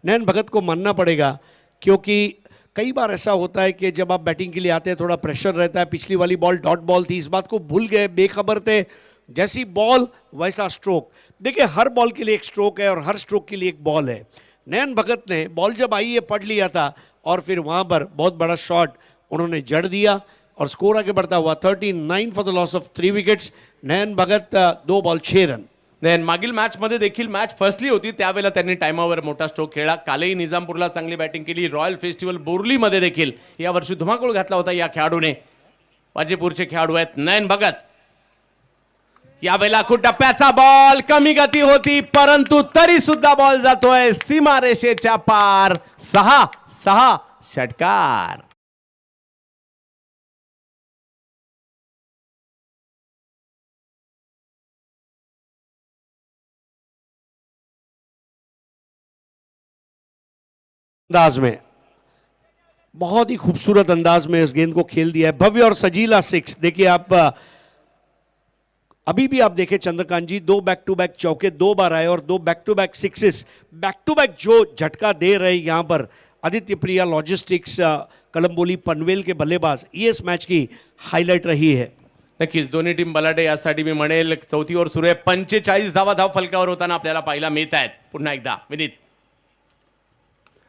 नयन भगत को मानना पड़ेगा क्योंकि कई बार ऐसा होता है कि जब आप बैटिंग के लिए आते हैं थोड़ा प्रेशर रहता है. पिछली वाली बॉल डॉट बॉल थी, इस बात को भूल गए, बेखबर थे. जैसी बॉल वैसा स्ट्रोक. देखिए हर बॉल के लिए एक स्ट्रोक है और हर स्ट्रोक के लिए एक बॉल है. नयन भगत ने बॉल जब आई है पढ़ लिया था और फिर वहाँ पर बहुत बड़ा शॉट उन्होंने जड़ दिया और स्कोर आगे बढ़ता हुआ 39 for the loss of 3 wickets. Nayan Bhagat 2 ball 6 run. Then मागील मॅचमध्ये देखील मॅच फसली होती, त्यावेळेला त्यांनी टाइमावर मोठा स्ट्रोक खेळला. कालही निजामपूरला चांगली बॅटिंग केली. रॉयल फेस्टिवल बोर्लीमध्ये देखील यावर्षी धुमाकूळ घातला होता या खेळाडूने. वाजेपूरचे खेळाडू आहेत नयन भगत. यावेळेला खूप टप्प्याचा बॉल, कमी गती होती परंतु तरी सुद्धा बॉल जातोय सीमारेषेच्या पार. 6 षटकार. अंदाज में, बहुत ही खूबसूरत अंदाज में इस गेंद को खेल दिया है, भव्य और सजीला 6। देखिए आप अभी भी आप देखें Chandrakant ji, 2 back to back चौके 2 बार आए और 2 back to back sixes, back to back जो झटका दे रहे यहां पर आदित्य प्रिया लॉजिस्टिक्स कलंबोली पनवेल के बल्लेबाज, ये इस मैच की हाईलाइट रही है. नक्कीच दोन्ही टीम बलाढ्य यासाठी मी म्हणेल. चौथी ओव्हर सुरू आहे. 45 धाव फलकावर होताना आपल्याला पाहायला मिळत आहेत. पुन्हा एकदा विनीत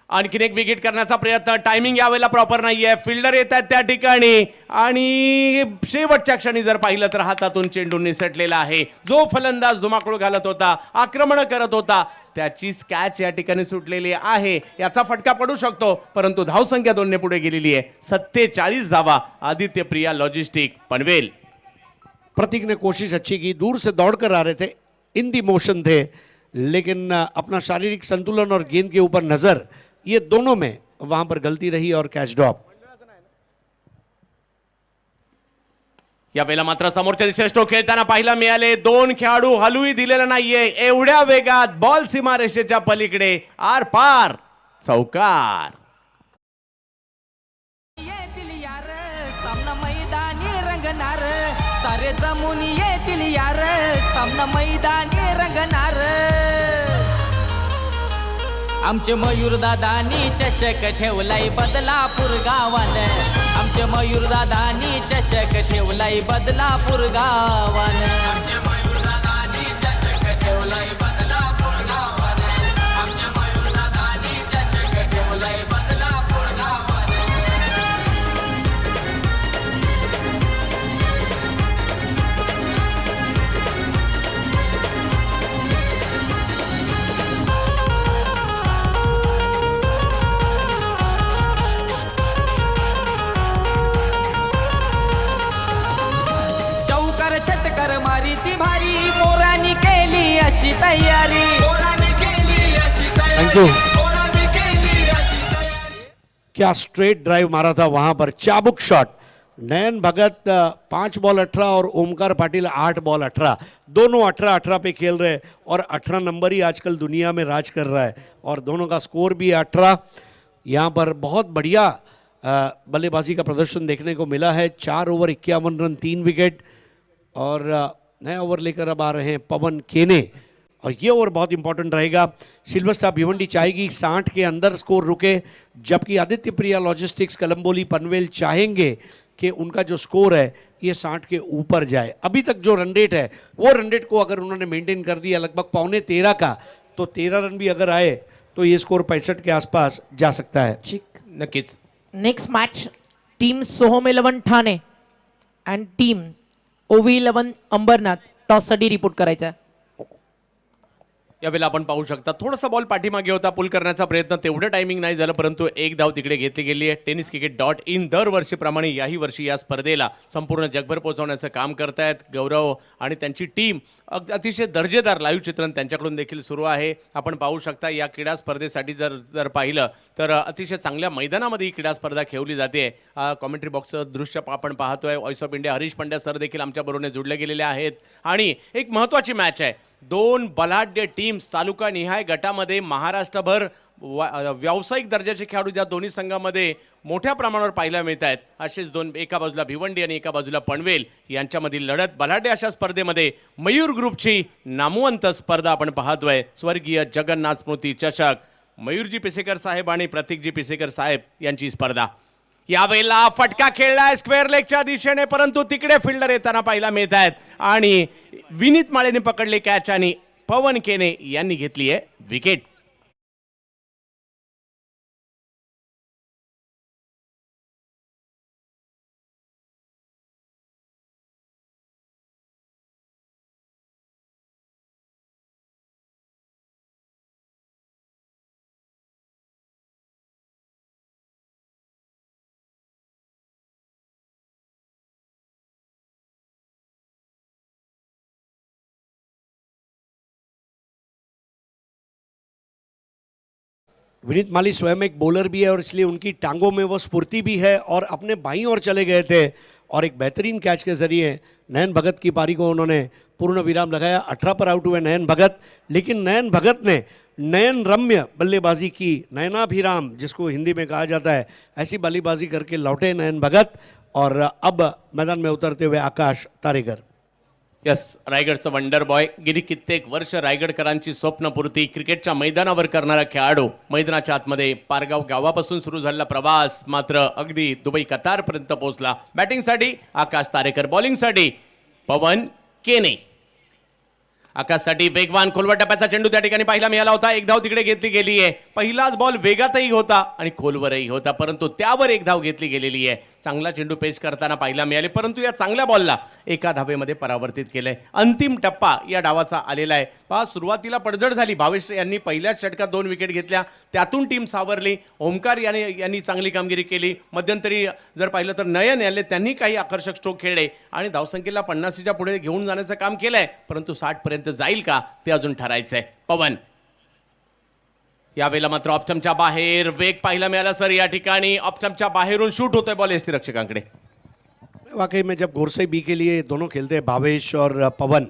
आणखीन एक विकेट करण्याचा प्रयत्न. टायमिंग यावेळेला प्रॉपर नाहीये. फिल्डर येत आहेत त्या ठिकाणी आणि शेवटच्या क्षणी जर पाहिलं तर हातातून चेंडू निसटलेला आहे. जो फलंदाज धुमाकूळ घालत होता, आक्रमण करत होता, त्याची कॅच या ठिकाणी सुटलेली आहे. याचा फटका पडू शकतो परंतु धावसंख्या 2 ने पुढे गेलेली आहे. 47 धावा आदित्य प्रिया लॉजिस्टिक पनवेल. प्रतीक ने कोशिश अच्छी की, दूर से दौड़कर आ रहे थे, इन दी मोशन थे, लेकिन अपना शारीरिक संतुलन और गेंद के ऊपर नजर, ये दोनों में वहां पर गलती रही और कैच ड्रॉप. यावेळेला मात्र समोरच्या दिशेने स्ट्रोक खेळताना पाहायला मिळाले. 2 खेळाडू हलूही दिलेला नाहीये. एवढ्या वेगात बॉल सीमारेषेच्या पलीकडे आर पार. चौकार. येतील यार सामना मैदानी रंगणार, सारे जमून येतील यार सामना मैदानी रंगणार. आमचे मयूर दादानी चषक ठेवलाय बदलापूर गावान, आमचे मयूर दादानी चषक ठेवलाय बदलापूर गावान. आमचे मयूर दादानी चषक ठेवलाय बदलापूर गावान, आमचे मयूर दादानी चषक ठेवलाय बदलापूर गावान. चौकार छटकर मारी ती भारी, मोरानी केली अशी तयारी, मोरानी केली अशी तयारी. Thank you. मोरानी केली अशी तयारी. क्या स्ट्रेट ड्राइव मारा था वहां पर, चाबुक शॉट. नयन भगत 5 बॉल 18 और ओमकार पाटिल 8 बॉल 18, दोनों 18-18 पे खेल रहे हैं और 18 नंबर ही आजकल दुनिया में राज कर रहा है और दोनों का स्कोर भी 18. यहाँ पर बहुत बढ़िया बल्लेबाजी का प्रदर्शन देखने को मिला है. 4 ओवर 51 रन 3 विकेट और नया ओवर लेकर अब आ रहे हैं पवन केने और ये ओवर बहुत इंपॉर्टेंट रहेगा. सिल्वर स्टार भिवंडी चाहेगी 60 के अंदर स्कोर रुके, जबकि आदित्य प्रिया लॉजिस्टिक्स कलंबोली पनवेल चाहेंगे कि उनका जो स्कोर है ये 60 के ऊपर जाए. अभी तक जो रन रेट है वो रन रेट को अगर उन्होंने मेंटेन कर दिया लगभग 13.25 का, तो 13 रन भी अगर आए तो ये स्कोर 65 के आसपास जा सकता है. नक्कीच. Next match team Soham 11 Thane and team OV 11 Ambarnath टॉससाठी रिपोर्ट करायचा आहे. यावेळेला आपण पाहू शकता थोडासा बॉल पाठीमागे होता, पुल करण्याचा प्रयत्न, तेवढं टायमिंग नाही झालं परंतु एक धाव तिकडे घेतली गेली आहे. tenniscricket.in दरवर्षीप्रमाणे याही वर्षी या स्पर्धेला संपूर्ण जगभर पोहोचवण्याचं काम करतायत. गौरव आणि त्यांची टीम अतिशय दर्जेदार लाईव्ह चित्रण त्यांच्याकडून देखील सुरू आहे. आपण पाहू शकता या क्रीडा स्पर्धेसाठी जर पाहिलं तर अतिशय चांगल्या मैदानामध्ये ही क्रीडा स्पर्धा खेळली जाते. कॉमेंट्री बॉक्सचं दृश्य आपण पाहतोय. Voice of India Harish Pandya sir देखील आमच्याबरोबर जुळले गेलेले आहेत आणि एक महत्त्वाची मॅच आहे. 2 बलाढ्य टीम्स तालुका निहाय गटामध्ये महाराष्ट्रभर व्यावसायिक दर्जाचे खेळाडू ज्या दोन्ही संघामध्ये मोठ्या प्रमाणावर पाहायला मिळत आहेत. असेच 2, एका बाजूला भिवंडी आणि एका बाजूला पनवेल यांच्यामधील लढत बलाढ्य अशा स्पर्धेमध्ये मयूर ग्रुपची नामवंत स्पर्धा आपण पाहतोय. स्वर्गीय जगन्नाथ स्मृती चषक, मयूरजी पिसेकर साहेब आणि प्रतीकजी पिसेकर साहेब यांची स्पर्धा. यावेळेला फटका खेळलाय स्क्वेअर लेगच्या दिशेने परंतु तिकडे फिल्डर येताना पाहायला मिळत आहेत आणि विनीत माळेने पकडले कॅच आणि पवन केने यांनी घेतली आहे विकेट. विनीत माली स्वयं एक बॉलर भी है और इसलिए उनकी टांगों में वो स्फूर्ति भी है और अपने बाईं ओर चले गए थे और एक बेहतरीन कैच के जरिए नयन भगत की पारी को उन्होंने पूर्ण विराम लगाया। 18 पर आउट हुए नयन भगत, लेकिन नयन भगत ने नयन रम्य बल्लेबाजी की, नयनाभिराम जिसको हिंदी में कहा जाता है, ऐसी बल्लेबाजी करके लौटे नयन भगत और अब मैदान में उतरते हुए आकाश तारेकर। यस, रायगडचं वंडर बॉय, गेली कित्येक वर्ष रायगडकरांची स्वप्नपूर्ती क्रिकेटच्या मैदानावर करणारा खेळाडू, मैदानाच्या आतमध्ये पारगाव गावापासून सुरू झालेला प्रवास मात्र अगदी दुबई कतारपर्यंत पोहोचला। बॅटिंगसाठी आकाश तारेकर, बॉलिंगसाठी पवन केने। आकाशसाठी वेगवान खोलवर टप्प्याचा चेंडू त्या ठिकाणी पाहायला मिळाला होता, एक धाव तिकडे घेतली गेली आहे। पहिलाच बॉल वेगातही होता आणि खोलवरही होता, परंतु त्यावर एक धाव घेतली गेलेली आहे। चांगला चेंडू पेच करताना पाहायला मिळाले, परंतु या चांगल्या बॉलला एका धावेमध्ये परावर्तित केलंय। अंतिम टप्पा या डावाचा आलेला आहे। पहा, सुरुवातीला पडझड झाली, भावेश यांनी पहिल्याच षटकात 2 विकेट घेतल्या, त्यातून टीम सावरली। ओमकार यांनी चांगली कामगिरी केली। मध्यंतरी जर पाहिलं तर नयन याले त्यांनी काही आकर्षक स्ट्रोक खेळले आणि धावसंख्येला 50च्या पुढे घेऊन जाण्याचं काम केलंय, परंतु 60 पर्यंत जाईल का ते अजून ठरायचंय। पवन यावेळेला मात्र ऑप्शनच्या बाहेर वेग पाहायला मिळाला सर, या ठिकाणी ऑप्शनच्या बाहेरून शूट होतोय बॉल यष्टिरक्षकांकडे। वाकई में जब घोरसे बी के लिए दोनों खेलते हैं, भावेश और पवन,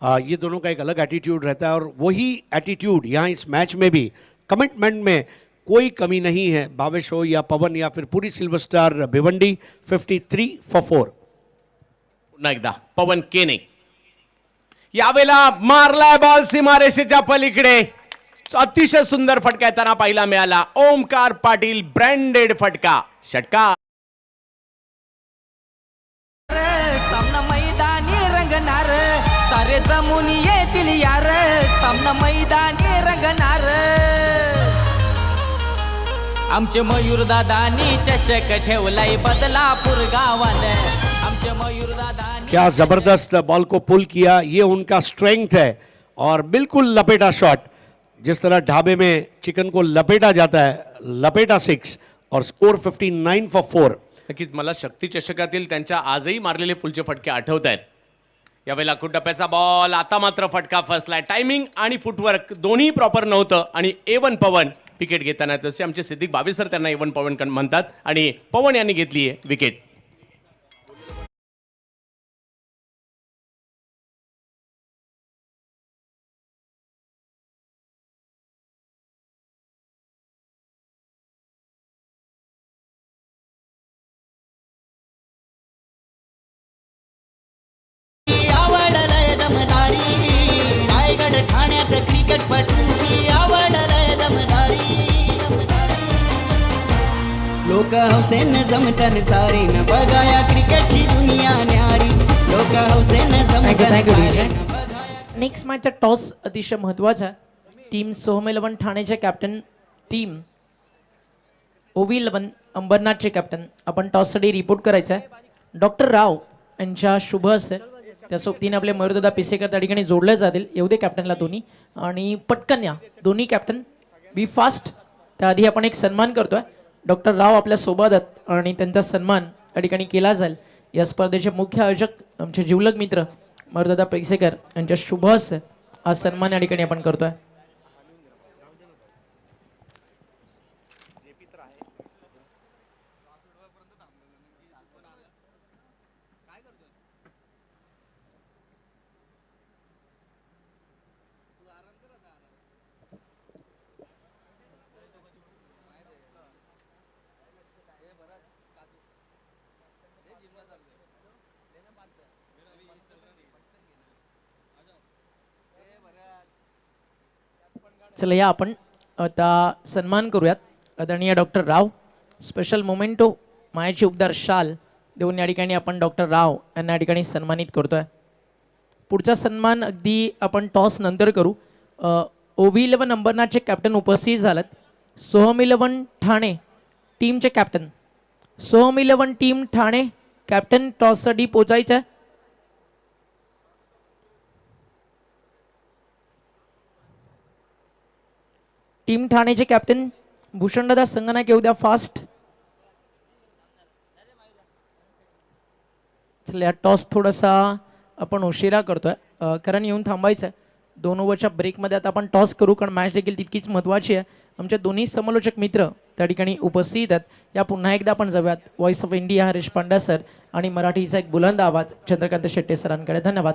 ये दोनों का एक अलग एटीट्यूड रहता है और वही एटीट्यूड यहाँ इस मैच में भी, कमिटमेंट में कोई कमी नहीं है। भावेश हो या पवन या फिर पूरी सिल्वर स्टार भिवंडी, 53 for 4। पुन्हा एकदा पवन केने, यावेळेला मारलाय बॉल सीमारेषेच्या पलीकडे, अतिशय सुंदर फटका येताना पाहायला मिळाला। ओमकार पाटील ब्रँडेड फटका, षटकार। सामना मैदानी रंगणार, सारे जमून येतील यार, सामना मैदानी रंगणार। आमचे मयूर दादानी चषक ठेवलाय बदलापूर गावाने, आमचे मयूर दादानी। क्या जबरदस्त बॉल को पुल किया, ये उनका स्ट्रेंथ है और बिल्कुल लपेटा शॉट, जिस तरह ढाबे में चिकन को लपेटा जाता है, लपेटा 6 और स्कोर 59 for 4। नक्कीच मला शक्ती चषकातील त्यांच्या आजही मारलेले फुलचे फटके आठवत आहेत। यावेळेला टप्प्याचा बॉल, आता मात्र फटका फसलाय। टायमिंग आणि फुटवर्क दोन्ही प्रॉपर नव्हतं आणि A1 पवन विकेट घेताना, तसे आमचे सिद्दीक बाबी सर त्यांना A1 पवन म्हणतात आणि पवन यांनी घेतली आहे विकेट। आवडलय दमदारी, रायगड ठाण्यात क्रिकेटपटूंची आवडलय दमदारी। लोक हौसेन जमतन सारी न बघाया क्रिकेटची दुनिया न्यारी, लोक हौसेन जमतन सारी न बघाया। नेक्स्ट मॅचचा टॉस अतिशय महत्त्वाचा। टीम सोहम 11 ठाण्याचे कॅप्टन, टीम OV11 अंबरनाथचे कॅप्टन, आपण टॉससाठी रिपोर्ट करायचा आहे। डॉक्टर राव यांच्या शुभ हस्ते त्या सोबतीने आपले मयूरदादा पिसेकर त्या ठिकाणी जोडले जातील। येऊ दे कॅप्टनला दोन्ही, आणि पटकन या दोन्ही कॅप्टन, बी फास्ट। त्याआधी आपण एक सन्मान करतोय, डॉक्टर राव आपल्या सोबत आहेत आणि त्यांचा सन्मान या ठिकाणी केला जाईल। या स्पर्धेचे मुख्य आयोजक आमचे जिवलग मित्र मयूरदादा पिसेकर यांच्या शुभ हस्ते हा सन्मान या ठिकाणी आपण करतोय। चला या आपण आता सन्मान करूयात आदरणीय डॉक्टर राव। स्पेशल मोमेंटो मायाची उबदार शाल देऊन या ठिकाणी आपण डॉक्टर राव यांना या ठिकाणी सन्मानित करतोय। पुढचा सन्मान अगदी आपण टॉस नंतर करू। OV11 अंबरनाथचे कॅप्टन उपस्थित झालेत। सोहम 11 ठाणे टीमचे कॅप्टन, सोहम 11 टीम ठाणे कॅप्टन टॉससाठी पोचायचं आहे। टीम ठाण्याचे कॅप्टन भूषणदादा संगनाक येऊ द्या फास्ट। चला टॉस थोडासा आपण उशिरा करतोय, कारण येऊन थांबायचं आहे। 2 ओव्हरच्या ब्रेकमध्ये आता आपण टॉस करू, कारण मॅच देखील तितकीच महत्त्वाची आहे. आमचे दोन्ही समालोचक मित्र त्या ठिकाणी उपस्थित आहेत. या पुन्हा एकदा आपण जाऊयात voice of India Harish Pandya sir आणि मराठीचा एक बुलंद आवाज चंद्रकांत शेट्टे सरांकडे. धन्यवाद.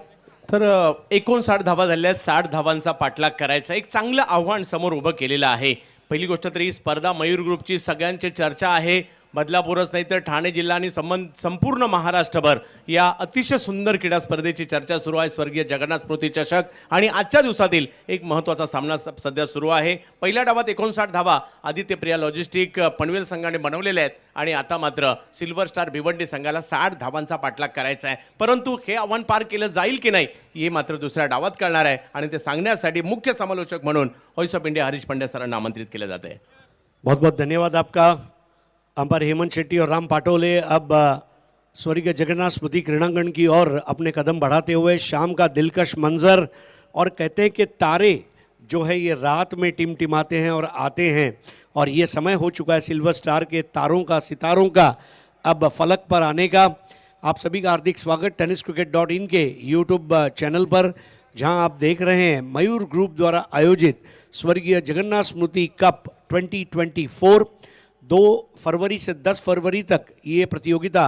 तर 59 धावा झाल्या, 60 धावांचा पाठलाग करायचा एक चांगलं आव्हान समोर उभं केलेलं आहे. पहिली गोष्ट तरी ही स्पर्धा मयूर ग्रुपची सगळ्यांची चर्चा आहे. बदलापूरच नाही तर ठाणे जिल्हा आणि संपूर्ण महाराष्ट्रभर या अतिशय सुंदर क्रीडा स्पर्धेची चर्चा सुरू आहे. स्वर्गीय जगन्नाथ स्मृती चषक आणि आजच्या दिवसातील एक महत्त्वाचा सामना सध्या सुरू आहे. पहिल्या डावात 59 धावा आदित्य प्रिया लॉजिस्टिक पनवेल संघाने बनवलेल्या आहेत आणि आता मात्र सिल्वर स्टार भिवंडी संघाला 60 धावांचा पाठलाग करायचा आहे. परंतु हे आव्हान पार केलं जाईल की नाही हे मात्र दुसऱ्या डावात कळणार आहे आणि ते सांगण्यासाठी मुख्य समालोचक म्हणून voice of India Harish Pandya सरांना आमंत्रित केलं जात आहे. बहुत बहुत धन्यवाद आपका अंपायर हेमंत शेट्टी और राम पाटोले. अब स्वर्गीय जगन्नाथ स्मृति क्रीड़ांगण की ओर अपने कदम बढ़ाते हुए शाम का दिलकश मंजर, और कहते हैं कि तारे जो है ये रात में टिमटिमाते हैं और आते हैं, और ये समय हो चुका है सिल्वर स्टार के तारों का, सितारों का अब फलक पर आने का. आप सभी का हार्दिक स्वागत tenniscricket.in के यूट्यूब चैनल पर, जहां आप देख रहे हैं मयूर ग्रुप द्वारा आयोजित स्वर्गीय जगन्नाथ स्मृति कप 2024. 2 फरवरी से 10 फरवरी तक ये प्रतियोगिता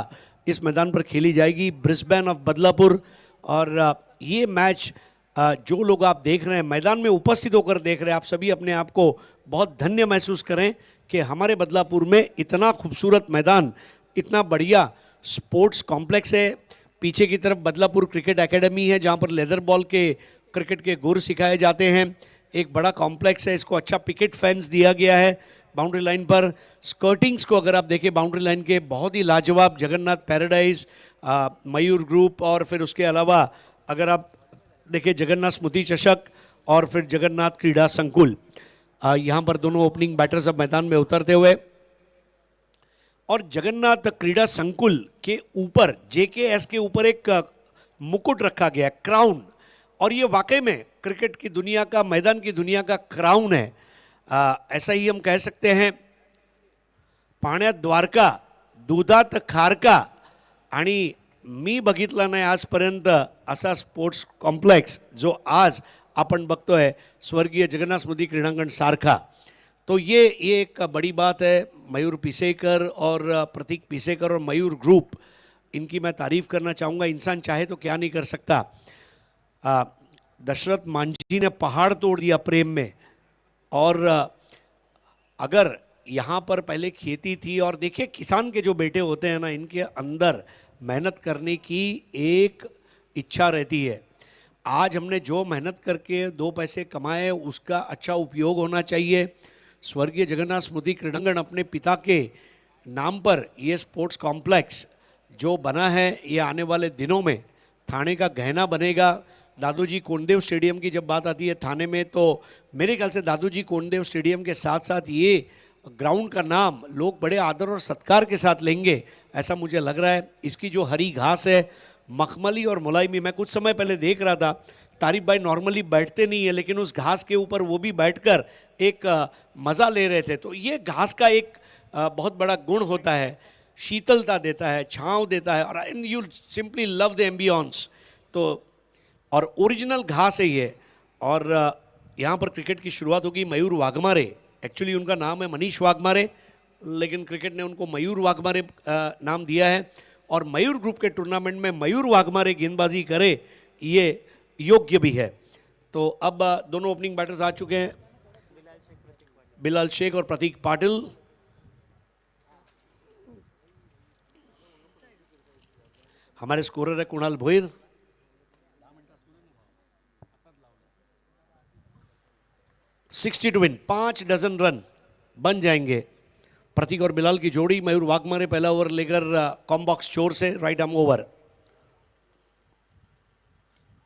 इस मैदान पर खेली जाएगी, ब्रिस्बेन ऑफ बदलापुर. और ये मैच जो लोग आप देख रहे हैं मैदान में उपस्थित होकर देख रहे हैं, आप सभी अपने आप को बहुत धन्य महसूस करें कि हमारे बदलापुर में इतना खूबसूरत मैदान, इतना बढ़िया स्पोर्ट्स कॉम्प्लेक्स है. पीछे की तरफ बदलापुर क्रिकेट एकेडमी है जहाँ पर लेदर बॉल के क्रिकेट के गुर सिखाए जाते हैं. एक बड़ा कॉम्प्लेक्स है, इसको अच्छा पिकेट फेंस दिया गया है बाउंड्री लाइन पर. स्कर्टिंग्स को अगर आप देखें बाउंड्री लाइन के बहुत ही लाजवाब, जगन्नाथ पैराडाइज, मयूर ग्रुप, और फिर उसके अलावा अगर आप देखें जगन्नाथ स्मृति चषक और फिर जगन्नाथ क्रीड़ा संकुल. यहाँ पर दोनों ओपनिंग बैटर्स अब मैदान में उतरते हुए, और जगन्नाथ क्रीड़ा संकुल के ऊपर JKS के ऊपर एक मुकुट रखा गया है, क्राउन, और ये वाकई में क्रिकेट की दुनिया का, मैदान की दुनिया का क्राउन है. ऐसा ही हम कह सकते हैं. पाण्यात द्वारका, दुधात खारका, आणि मी बघितला नाही आजपर्यंत असा स्पोर्ट्स कॉम्प्लेक्स जो आज आपण बघतोय स्वर्गीय जगन्नाथ स्मृति क्रीडांगण सारखा. तो ये एक बड़ी बात है. मयूर पिसेकर और प्रतीक पिसेकर और मयूर ग्रुप, इनकी मैं तारीफ़ करना चाहूँगा. इंसान चाहे तो क्या नहीं कर सकता. दशरथ मांझी ने पहाड़ तोड़ दिया प्रेम में, और अगर यहाँ पर पहले खेती थी, और देखिए किसान के जो बेटे होते हैं ना, इनके अंदर मेहनत करने की एक इच्छा रहती है. आज हमने जो मेहनत करके 2 पैसे कमाए उसका अच्छा उपयोग होना चाहिए. स्वर्गीय जगन्नाथ स्मृति क्रीडांगण अपने पिता के नाम पर ये स्पोर्ट्स कॉम्प्लेक्स जो बना है, ये आने वाले दिनों में थाने का गहना बनेगा. दादोजी कोंडदेव स्टेडियम की जब बात आती है थाने में, तो मेरे ख्याल से दादोजी कोंडदेव स्टेडियम के साथ साथ ये ग्राउंड का नाम लोग बड़े आदर और सत्कार के साथ लेंगे, ऐसा मुझे लग रहा है. इसकी जो हरी घास है, मखमली और मुलायमी, मैं कुछ समय पहले देख रहा था, तारिफ भाई नॉर्मली बैठते नहीं है, लेकिन उस घास के ऊपर वो भी बैठकर एक मज़ा ले रहे थे. तो ये घास का एक बहुत बड़ा गुण होता है, शीतलता देता है, छाँव देता है, और you simply love the ambience. तो और ओरिजिनल घास है ये. और यहाँ पर क्रिकेट की शुरुआत होगी मयूर वाघमारे. एक्चुअली उनका नाम है मनीष वाघमारे, लेकिन क्रिकेट ने उनको मयूर वाघमारे नाम दिया है. और मयूर ग्रुप के टूर्नामेंट में मयूर वाघमारे गेंदबाजी करे ये योग्य भी है. तो अब दोनों ओपनिंग बैटर्स आ चुके हैं, बिलाल शेख और प्रतीक पाटिल. हमारे स्कोरर है Kunal Bhoir. 60 to win, 5 dozen run बन जाएंगे. प्रतीक और बिलाल की जोड़ी. मयूर वाघमारे पहला ओवर लेकर कॉम्बॉक्स चोर से राइट आर्म ओवर.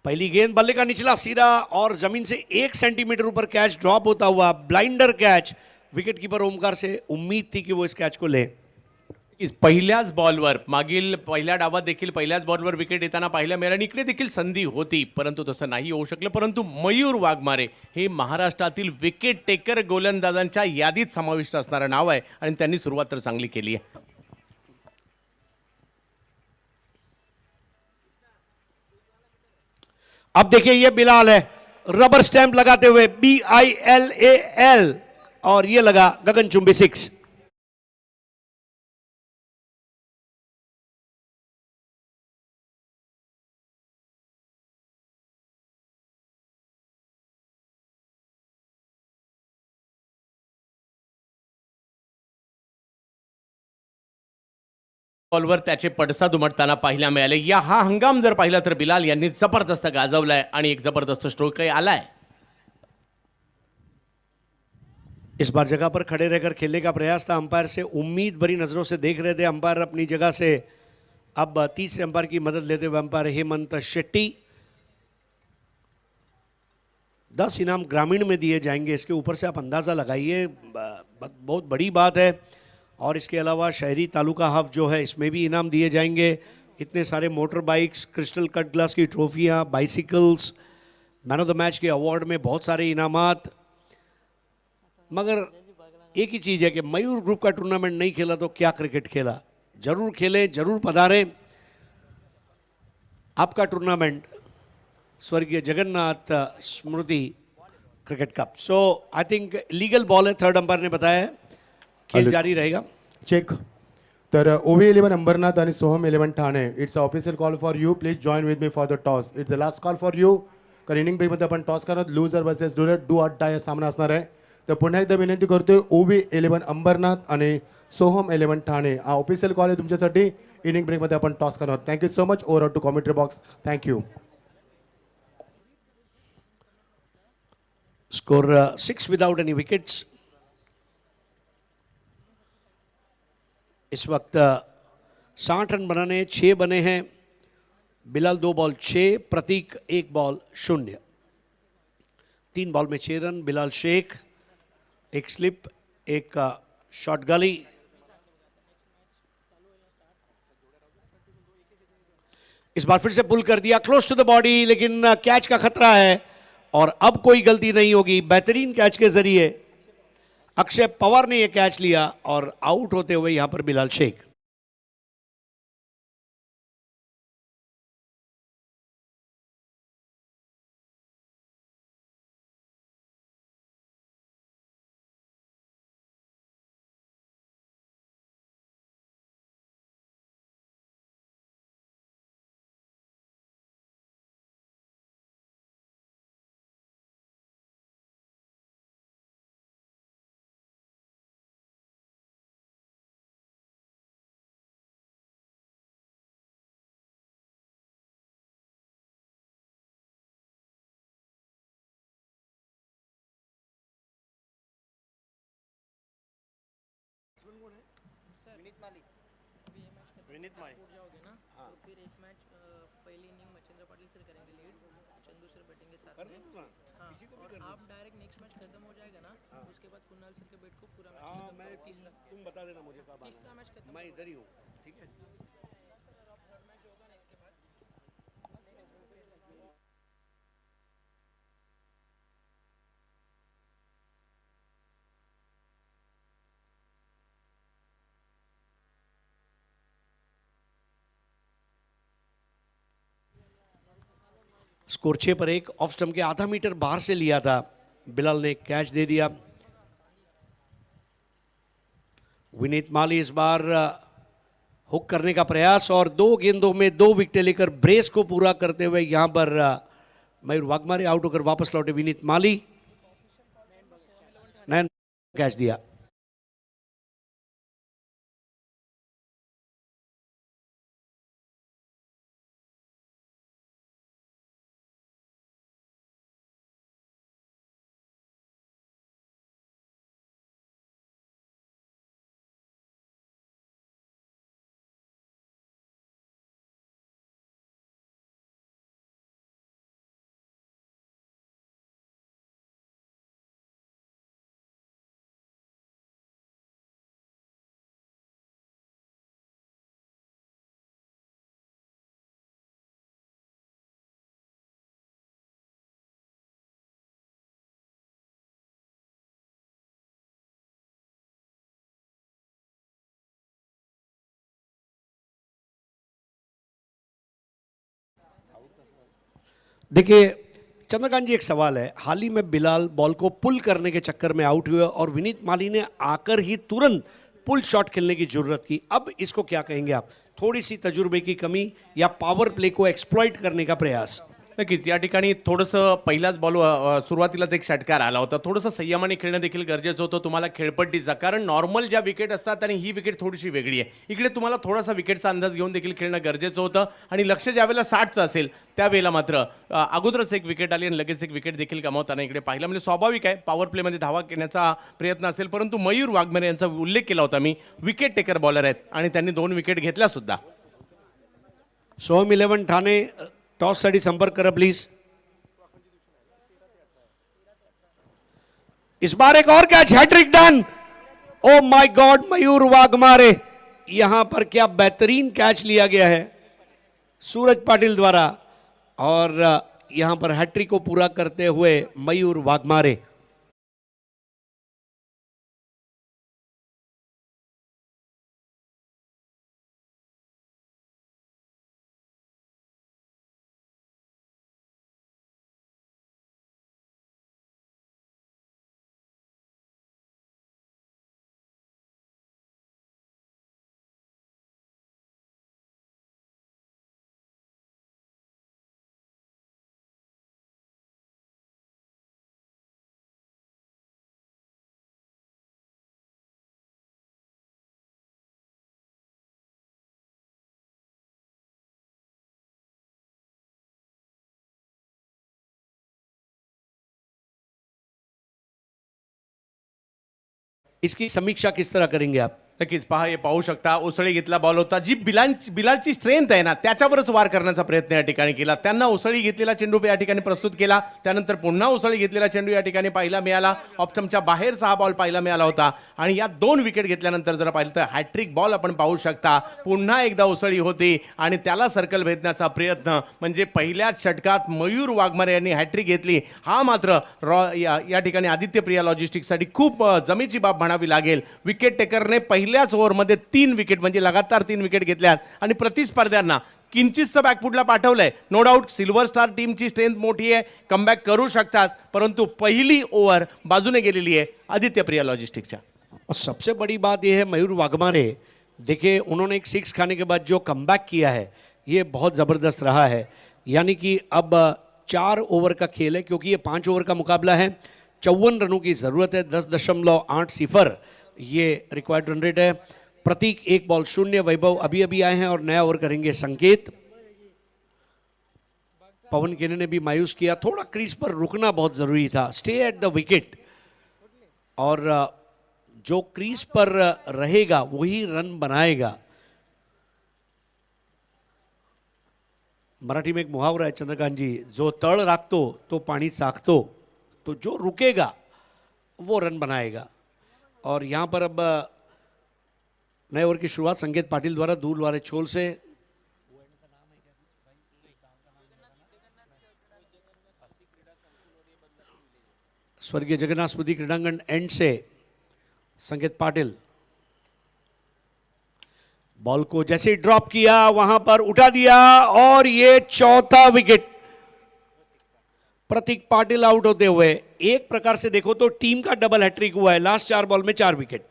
पहली गेंद बल्ले का निचला सिरा, और जमीन से 1 सेंटीमीटर ऊपर कैच ड्रॉप होता हुआ, blinder catch. Wicket keeper Omkar से उम्मीद थी कि वो इस कैच को ले. पहिल्याच बॉलवर, मागील पहिल्या डावात देखील पहिल्याच बॉलवर विकेट येताना पाहायला मिळाली. इकडे देखील संधी होती, परंतु तसं नाही होऊ शकलं. परंतु मयूर वाघमारे हे महाराष्ट्रातील विकेट टेकर गोलंदाजांच्या यादीत समाविष्ट असणारं नाव आहे आणि त्यांनी सुरुवात तर चांगली केली आहे. अब देखिए ये बिलाल है, रबर स्टैंप लगाते हुए BILAL, और ये लगा गगनचुंबी 6। बॉलवर त्याचे पडसाद उमटताना पाहायला मिळाले. हा हंगाम जर पाहिला तर बिलाल यांनी जबरदस्त गाजवलाय आणि एक जबरदस्त स्ट्रोक आलाय. इस बार जगह पर खड़े रहकर खेलने का प्रयास था. अंपायर से उम्मीद भरी नजरों से देख रहे थे. अंपायर अपनी जगह से अब तीसरे अंपायर की मदद लेते हुए अंपायर हेमंत शेट्टी. 10 इनाम ग्रामीण में दिए जाएंगे. इसके ऊपर से आप अंदाज़ा लगाइए, बहुत बड़ी बात है. और इसके अलावा शहरी तालुका हब जो है इसमें भी इनाम दिए जाएंगे. इतने सारे motor bikes, crystal cut glass की ट्रॉफियाँ, bicycles, man of the match के अवार्ड में बहुत सारे इनामात. मगर एक ही चीज़ है कि मयूर ग्रुप का टूर्नामेंट नहीं खेला तो क्या क्रिकेट खेला. जरूर खेलें, जरूर पधारें. आपका टूर्नामेंट स्वर्गीय जगन्नाथ स्मृति cricket cup. So I think legal ball है, थर्ड अंपायर ने बताया है. खेल जारी रहेगा. चेक. तर OV11 अंबरनाथ आणि सोहम 11 Thane, it's a official call for you. Please join with me for the toss. It's the last call for you. कारण इनिंग ब्रेकमध्ये आपण टॉस करत, loser versus loser, do or die सामना असणार आहे. तर पुन्हा एकदा विनंती करतोय, OV11 अंबरनाथ आणि सोहम 11 ठाणे हा ऑफिशियल कॉल आहे तुमच्यासाठी. इनिंग ब्रेकमध्ये आपण टॉस करणार. Thank you so much. Over to commentary box. Thank you. Score 6 without any wickets. इस वक्त 60 रन बनाने 6 बने हैं. Bilal 2 ball 6, Pratik 1 ball 0. 3 ball में 6 run. Bilal Shaikh 1 slip, 1 shot gully. इस बार फिर से पुल कर दिया, क्लोज टू द बॉडी, लेकिन कैच का खतरा है और अब कोई गलती नहीं होगी. बेहतरीन कैच के जरिए अक्षय पवार ने यह कैच लिया और आउट होते हुए यहां पर बिलाल शेख. विनीत माली जाओगे ना तो फिर एक मैच पहली इनिंग मच्छिंद्र पाटिल सर करेंगे लीड, चंदू सर बैटिंग के साथ में. हाँ, और आप डायरेक्ट नेक्स्ट मैच खत्म हो जाएगा ना, उसके बाद कुणाल सर के बैट को पूरा मैच. हाँ, मैं तुम बता देना मुझे कब आना. तीसरा मैच खत्म, मैं इधर ही हूँ. ठीक है. स्कोर 6 पर 1. ऑफ स्टंप के आधा मीटर बाहर से लिया था, बिलाल ने कैच दे दिया. विनीत माली इस बार हुक करने का प्रयास और 2 गेंदों में 2 विकेट लेकर ब्रेस को पूरा करते हुए यहां पर मयूर वाघमारे आउट होकर वापस लौटे. विनीत माली नयन कैच दिया. देखिए चंद्रकांत जी, एक सवाल है। हाल ही में बिलाल बॉल को पुल करने के चक्कर में आउट हुए और विनीत माली ने आकर ही तुरंत पुल शॉट खेलने की जरूरत की। अब इसको क्या कहेंगे आप? थोड़ी सी तजुर्बे की कमी या पावर प्ले को एक्सप्लॉइट करने का प्रयास? नक्कीच या ठिकाणी थोडंसं पहिलाच बॉल सुरुवातीलाच एक षटकार आला होता. थोडंसं संयमाने खेळणं देखील गरजेचं होतं तुम्हाला खेळपट्टीचा, कारण नॉर्मल ज्या विकेट असतात आणि ही विकेट थोडीशी वेगळी आहे. इकडे तुम्हाला थोडासा विकेटचा अंदाज घेऊन देखील खेळणं गरजेचं होतं आणि लक्ष ज्यावेळेला 60चं असेल त्यावेळेला मात्र अगोदरच एक विकेट आली आणि लगेच एक विकेट देखील गमावताना इकडे पाहिलं. म्हणजे स्वाभाविक आहे पॉवर प्लेमध्ये धावा घेण्याचा प्रयत्न असेल, परंतु मयूर वाघमारे यांचा उल्लेख केला होता मी. विकेट टेकर बॉलर आहेत आणि त्यांनी 2 विकेट घेतल्या सुद्धा. सोहम 11 ठाणे टॉस साठी संपर्क करा प्लीज. इस बार एक और catch, hat trick done. Oh my god, Mayur Waghmare, यहां पर क्या बेहतरीन कैच लिया गया है सूरज पाटिल द्वारा और यहां पर हैट्रिक को पूरा करते हुए मयूर वाघमारे. इसकी समीक्षा किस तरह करेंगे आप? नक्कीच पहा, हे पाहू शकता उसळी घेतला बॉल होता. जी बिलालची स्ट्रेंथ आहे ना त्याच्यावरच वार करण्याचा प्रयत्न या ठिकाणी केला. त्यांना उसळी घेतलेला चेंडू या ठिकाणी प्रस्तुत केला, त्यानंतर पुन्हा उसळी घेतलेला चेंडू या ठिकाणी पाहायला मिळाला. ऑप्शनच्या बाहेरचा हा बॉल पाहायला मिळाला होता आणि या 2 विकेट घेतल्यानंतर जर पाहिलं तर हॅट्रिक बॉल आपण पाहू शकता. पुन्हा एकदा उसळी होती आणि त्याला सर्कल भेदण्याचा प्रयत्न. म्हणजे पहिल्याच षटकात मयूर वाघमारे यांनी हॅट्रिक घेतली. हा मात्र या ठिकाणी आदित्य प्रिया लॉजिस्टिक्ससाठी खूप जमेची बाब म्हणावी लागेल. विकेट टेकरने पहिल्याच ओव्हरमध्ये 3 विकेट म्हणजे लगातार 3 विकेट घेतल्यात आणि प्रतिस्पर्ध्यांना किंचितचं बॅकफुटला पाठवलंय. नो डाऊट सिल्वर स्टार टीमची स्ट्रेंथ मोठी आहे, कमबॅक करू शकतात, परंतु पहिली ओव्हर बाजूने गेलेली आहे आदित्य प्रिया लॉजिस्टिक्सच्या. और सबसे बड़ी बात यह है मयूर वाघमारे, देखिए उन्होंने एक 6 खाने के बाद जो कमबैक किया है ये बहुत ज़बरदस्त रहा है. यानी कि अब 4 ओवर का खेल है, क्योंकि ये 5 ओवर का मुकाबला है. 54 रनों की ज़रूरत है. 10.80 ये रिक्वायर्ड रन रेट है. प्रतीक 1 बॉल 0. वैभव अभी अभी आए हैं और नया ओवर करेंगे संकेत. पवन केने ने भी मायूस किया. थोड़ा क्रीज पर रुकना बहुत ज़रूरी था, स्टे एट द विकेट. और जो क्रीज पर रहेगा वही रन बनाएगा. मराठी में एक मुहावरा है चंद्रकांत जी, जो तळ राखतो तो पाणी चाखतो, तो जो रुकेगा वो रन बनाएगा. और यहाँ पर अब नए ओवर की शुरुआत संकेत पाटिल द्वारा दूर वाले छोल से. स्वर्गीय जगन्नाथ स्मृति क्रीडांगण एंड से संकेत पाटिल बॉल को जैसे ही ड्रॉप किया वहां पर उठा दिया और ये 4था विकेट. प्रतीक पाटिल आउट होते हुए एक प्रकार से देखो तो टीम का डबल हैट्रिक हुआ है. लास्ट 4 बॉल में 4 विकेट.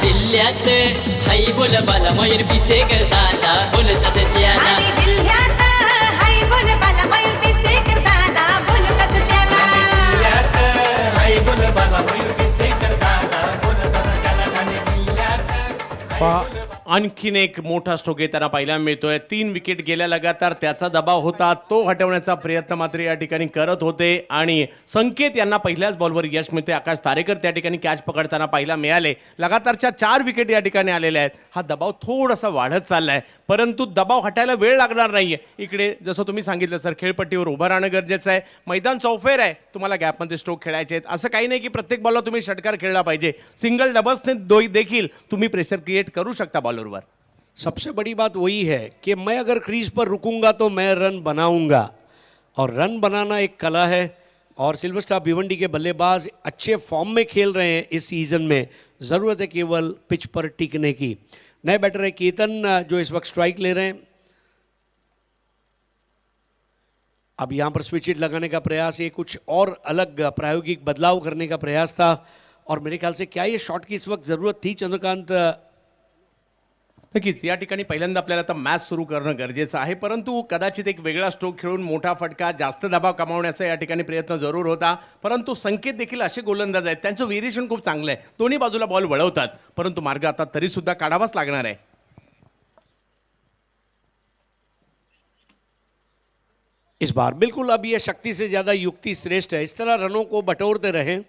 जिल्ह्यात हाई बोल बाला मयूर पिसेकर दादा बोलतात त्याला. जिल्ह्यात हाई बोल बाला मयूर पिसेकर दादा बोलतात त्याला. जिल्ह्यात हाई बोल बाला मयूर पिसेकर दादा बोलतात त्याला. आणखीन एक मोठा स्ट्रोक येताना पाहायला मिळतोय. 3 विकेट गेल्या लगातार त्याचा दबाव होता, तो हटवण्याचा प्रयत्न मात्र या ठिकाणी करत होते आणि संकेत यांना पहिल्याच बॉलवर यश मिळते. आकाश तारेकर त्या ठिकाणी कॅच पकडताना पाहायला मिळाले. लगातारच्या 4 विकेट या ठिकाणी आलेल्या आहेत. हा दबाव थोडासा वाढत चाललाय, परंतु दबाव हटायला वेळ लागणार नाहीये. इकडे जसं तुम्ही सांगितलं सर, खेळपट्टीवर उभं राहणं गरजेचं आहे. मैदान चौफेर आहे, तुम्हाला गॅपमध्ये स्ट्रोक खेळायचे आहेत. असं काही नाही की प्रत्येक बॉलला तुम्ही षटकार खेळला पाहिजे. सिंगल डबल्सने देखील तुम्ही प्रेशर क्रिएट करू शकता बॉलरवर. सबसे बड़ी बात वही है कि मैं अगर क्रीज पर रुकूंगा तो मैं रन बनाऊंगा, और रन बनाना एक कला है और सिल्वर स्टार भिवंडी के बल्लेबाज अच्छे फॉर्म में खेल रहे हैं इस सीजन में, ज़रूरत है केवल पिच पर टिकने की। नए बैटर है केतन जो इस वक्त स्ट्राइक ले रहे हैं। अब यहाँ पर स्विच हिट लगाने का प्रयास, ये कुछ और अलग प्रायोगिक बदलाव करने का प्रयास था और मेरे ख्याल से क्या ये शॉट की इस वक्त ज़रूरत थी चंद्रकांत? नक्कीच या ठिकाणी पहिल्यांदा आपल्याला आता मॅच सुरू करणं गरजेचं आहे, परंतु कदाचित एक वेगळा स्ट्रोक खेळून मोठा फटका, जास्त दबाव कमावण्याचा या ठिकाणी प्रयत्न जरूर होता, परंतु संकेत देखील असे गोलंदाज आहेत त्यांचं व्हेरिएशन खूप चांगलं आहे, दोन्ही बाजूला बॉल वळवतात, परंतु मार्ग आता तरी सुद्धा काढावाच लागणार आहे। इस बार बिल्कुल अब ये शक्ति से ज़्यादा युक्ति श्रेष्ठ है। इस तरह रनों को बटोरते रहें।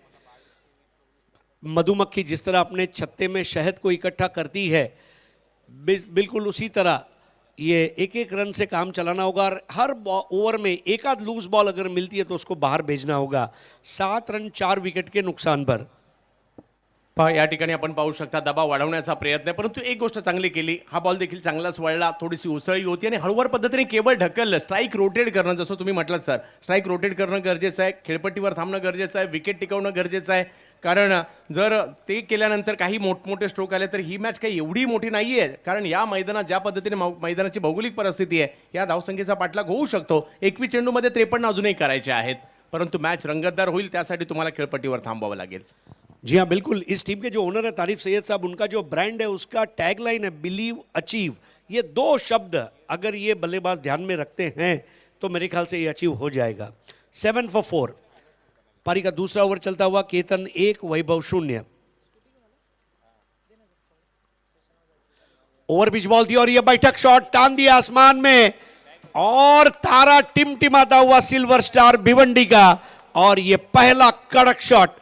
मधुमक्खी जिस तरह अपने छत्ते में शहद को इकट्ठा करती है, बिल्कुल उसी तरह ये एक एक रन से काम चलाना होगा और हर ओवर में एक आध लूज बॉल अगर मिलती है तो उसको बाहर भेजना होगा। 7 रन 4 विकेट के नुकसान पर। या ठिकाणी आपण पाहू शकता दबाव वाढवण्याचा प्रयत्न आहे, परंतु एक गोष्ट चांगली केली, हा बॉल देखील चांगलाच वळला, थोडीशी उसळी होती आणि हळूवार पद्धतीने केवळ ढकललं। स्ट्राईक रोटेट करणं, जसं तुम्ही म्हटलात सर, स्ट्राईक रोटेट करणं गरजेचं आहे, खेळपट्टीवर थांबणं गरजेचं आहे, विकेट टिकवणं गरजेचं आहे, कारण जर ते केल्यानंतर काही मोठमोठे स्ट्रोक आले तर ही मॅच काही एवढी मोठी नाही आहे, कारण या मैदानात ज्या पद्धतीने मैदानाची भौगोलिक परिस्थिती आहे या धावसंख्येचा पाठलाग होऊ शकतो। 21 चेंडूमध्ये 53 अजूनही करायचे आहेत, परंतु मॅच रंगतदार होईल त्यासाठी तुम्हाला खेळपट्टीवर थांबावं लागेल। जी हाँ बिल्कुल, इस टीम के जो ओनर है तारिफ सैयद साहब, उनका जो ब्रांड है उसका टैगलाइन है बिलीव अचीव। ये 2 शब्द अगर ये बल्लेबाज ध्यान में रखते हैं तो मेरे ख्याल से ये अचीव हो जाएगा। 7 for 4। पारी का दूसरा ओवर चलता हुआ, केतन 1 वैभव 0। ओवर पिच बॉल थी और ये बैठक शॉट तान दिया आसमान में और तारा टिमटिमाता हुआ सिल्वर स्टार भिवंडी का, और ये पहला कड़क शॉट।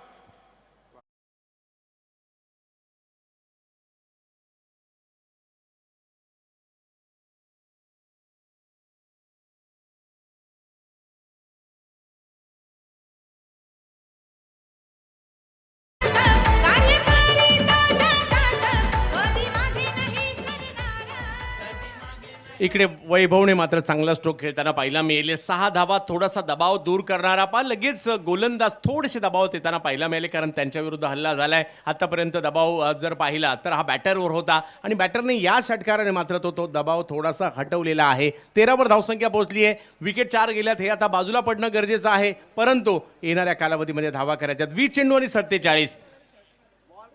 इकडे वैभवने मात्र चांगला स्ट्रोक खेळताना पाहिला मिळाले। 6 धावा, थोडासा दबाव दूर करणारा पा, लगेच गोलंदाज थोडेसे दबाव देताना पाहिला मिळाले, कारण त्यांच्या विरुद्ध हल्ला झालाय। आतापर्यंत दबाव जर पाहिला तर हा बॅटरवर होता आणि बॅटरने या षटकाराने मात्र तो दबाव थोडासा हटवलेला आहे। 13 वर धावसंख्या पोहोचली आहे, विकेट 4 गेल्यात, हे आता बाजूला पडणं गरजेचं आहे, परंतु येणाऱ्या कालावधीमध्ये धावा करायच्यात। 20 चेंडू आणि 47,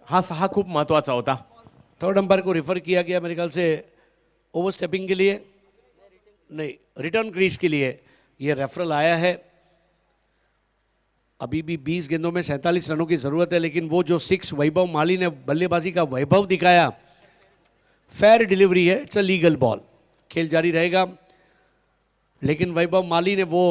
हा 6 खूप महत्त्वाचा होता। थर्ड अंपायर को रेफर किया गया मेरे ख्याल से ओवर स्टेपिंग के लिए, नहीं रिटर्न क्रीज के लिए ये रेफरल आया है। अभी भी 20 गेंदों में 47 रनों की ज़रूरत है, लेकिन वो जो 6 वैभव माली ने बल्लेबाजी का वैभव दिखाया, फेयर डिलीवरी है, इट्स अ लीगल बॉल, खेल जारी रहेगा। लेकिन वैभव माली ने वो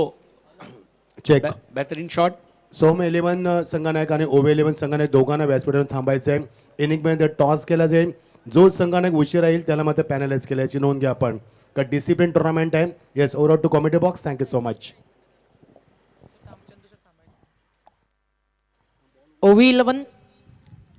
चेक बेहतरीन शॉट। सोहम 11 संघनायक आणि ओव्हे 11 संघनायक दोघांना व्यासपीठावर थांबायचं आहे। इनिंगमध्ये टॉस केला जाईल, जो संघनायक उशीर राहील त्याला मात्र पॅनलाइज केल्याची नोंद घ्या आपण, का डिसिप्लिन टुर्नामेंट आहे। Yes, over to comedy box, thank you so much. OV 11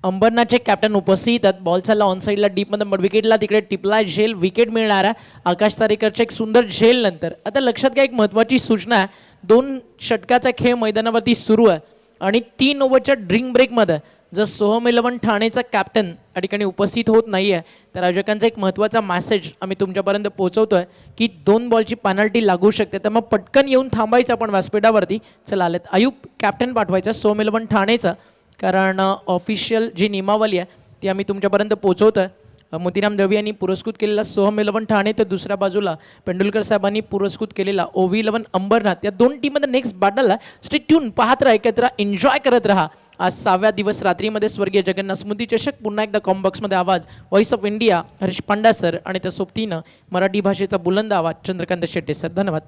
अंबरनाथचे कॅप्टन उपस्थित आहेत। बॉल चालला ऑन साईडला डीपमध्ये मड विकेटला, तिकडे टिपला झेल, विकेट मिळणारा आकाश तारेकरचे एक सुंदर झेल नंतर। आता लक्षात घ्या, एक महत्त्वाची सूचना आहे, 2 षटकाचा खेळ मैदानावरती सुरू आहे आणि 3 ओव्हरच्या ड्रिंक ब्रेकमध्ये जर सोहम 11 ठाणेचा कॅप्टन या ठिकाणी उपस्थित होत नाही आहे तर आयोजकांचा एक महत्त्वाचा मेसेज आम्ही तुमच्यापर्यंत पोहोचवतो आहे की 2 बॉलची पेनल्टी लागू शकते, तर मग पटकन येऊन थांबायचं आपण व्यासपीठावरती। चला आलेत अयूब कॅप्टन पाठवायचा सोहम 11 ठाणेचा, कारण ऑफिशियल जी नियमावली आहे ती आम्ही तुमच्यापर्यंत पोहोचवतो आहे। मोतीराम दळवी यांनी पुरस्कृत केलेला सोहम 11 ठाणे, तर दुसऱ्या बाजूला पेंडुलकर साहेबांनी पुरस्कृत केलेला ओव्ही 11 अंबरनाथ। या 2 टीममध्ये नेक्स्ट बॅटल आहे, स्टे ट्यून, पाहत राहा, एकत्र एन्जॉय करत राहा। आज 6व्या दिवस रात्रीमध्ये स्वर्गीय जगन्नाथ स्मृती चषक, पुन्हा एकदा कॉम्बॉक्समध्ये आवाज voice of India Harish Panda sir आणि त्या सोबतीनं मराठी भाषेचा बुलंद आवाज चंद्रकांत शेट्टे सर। धन्यवाद।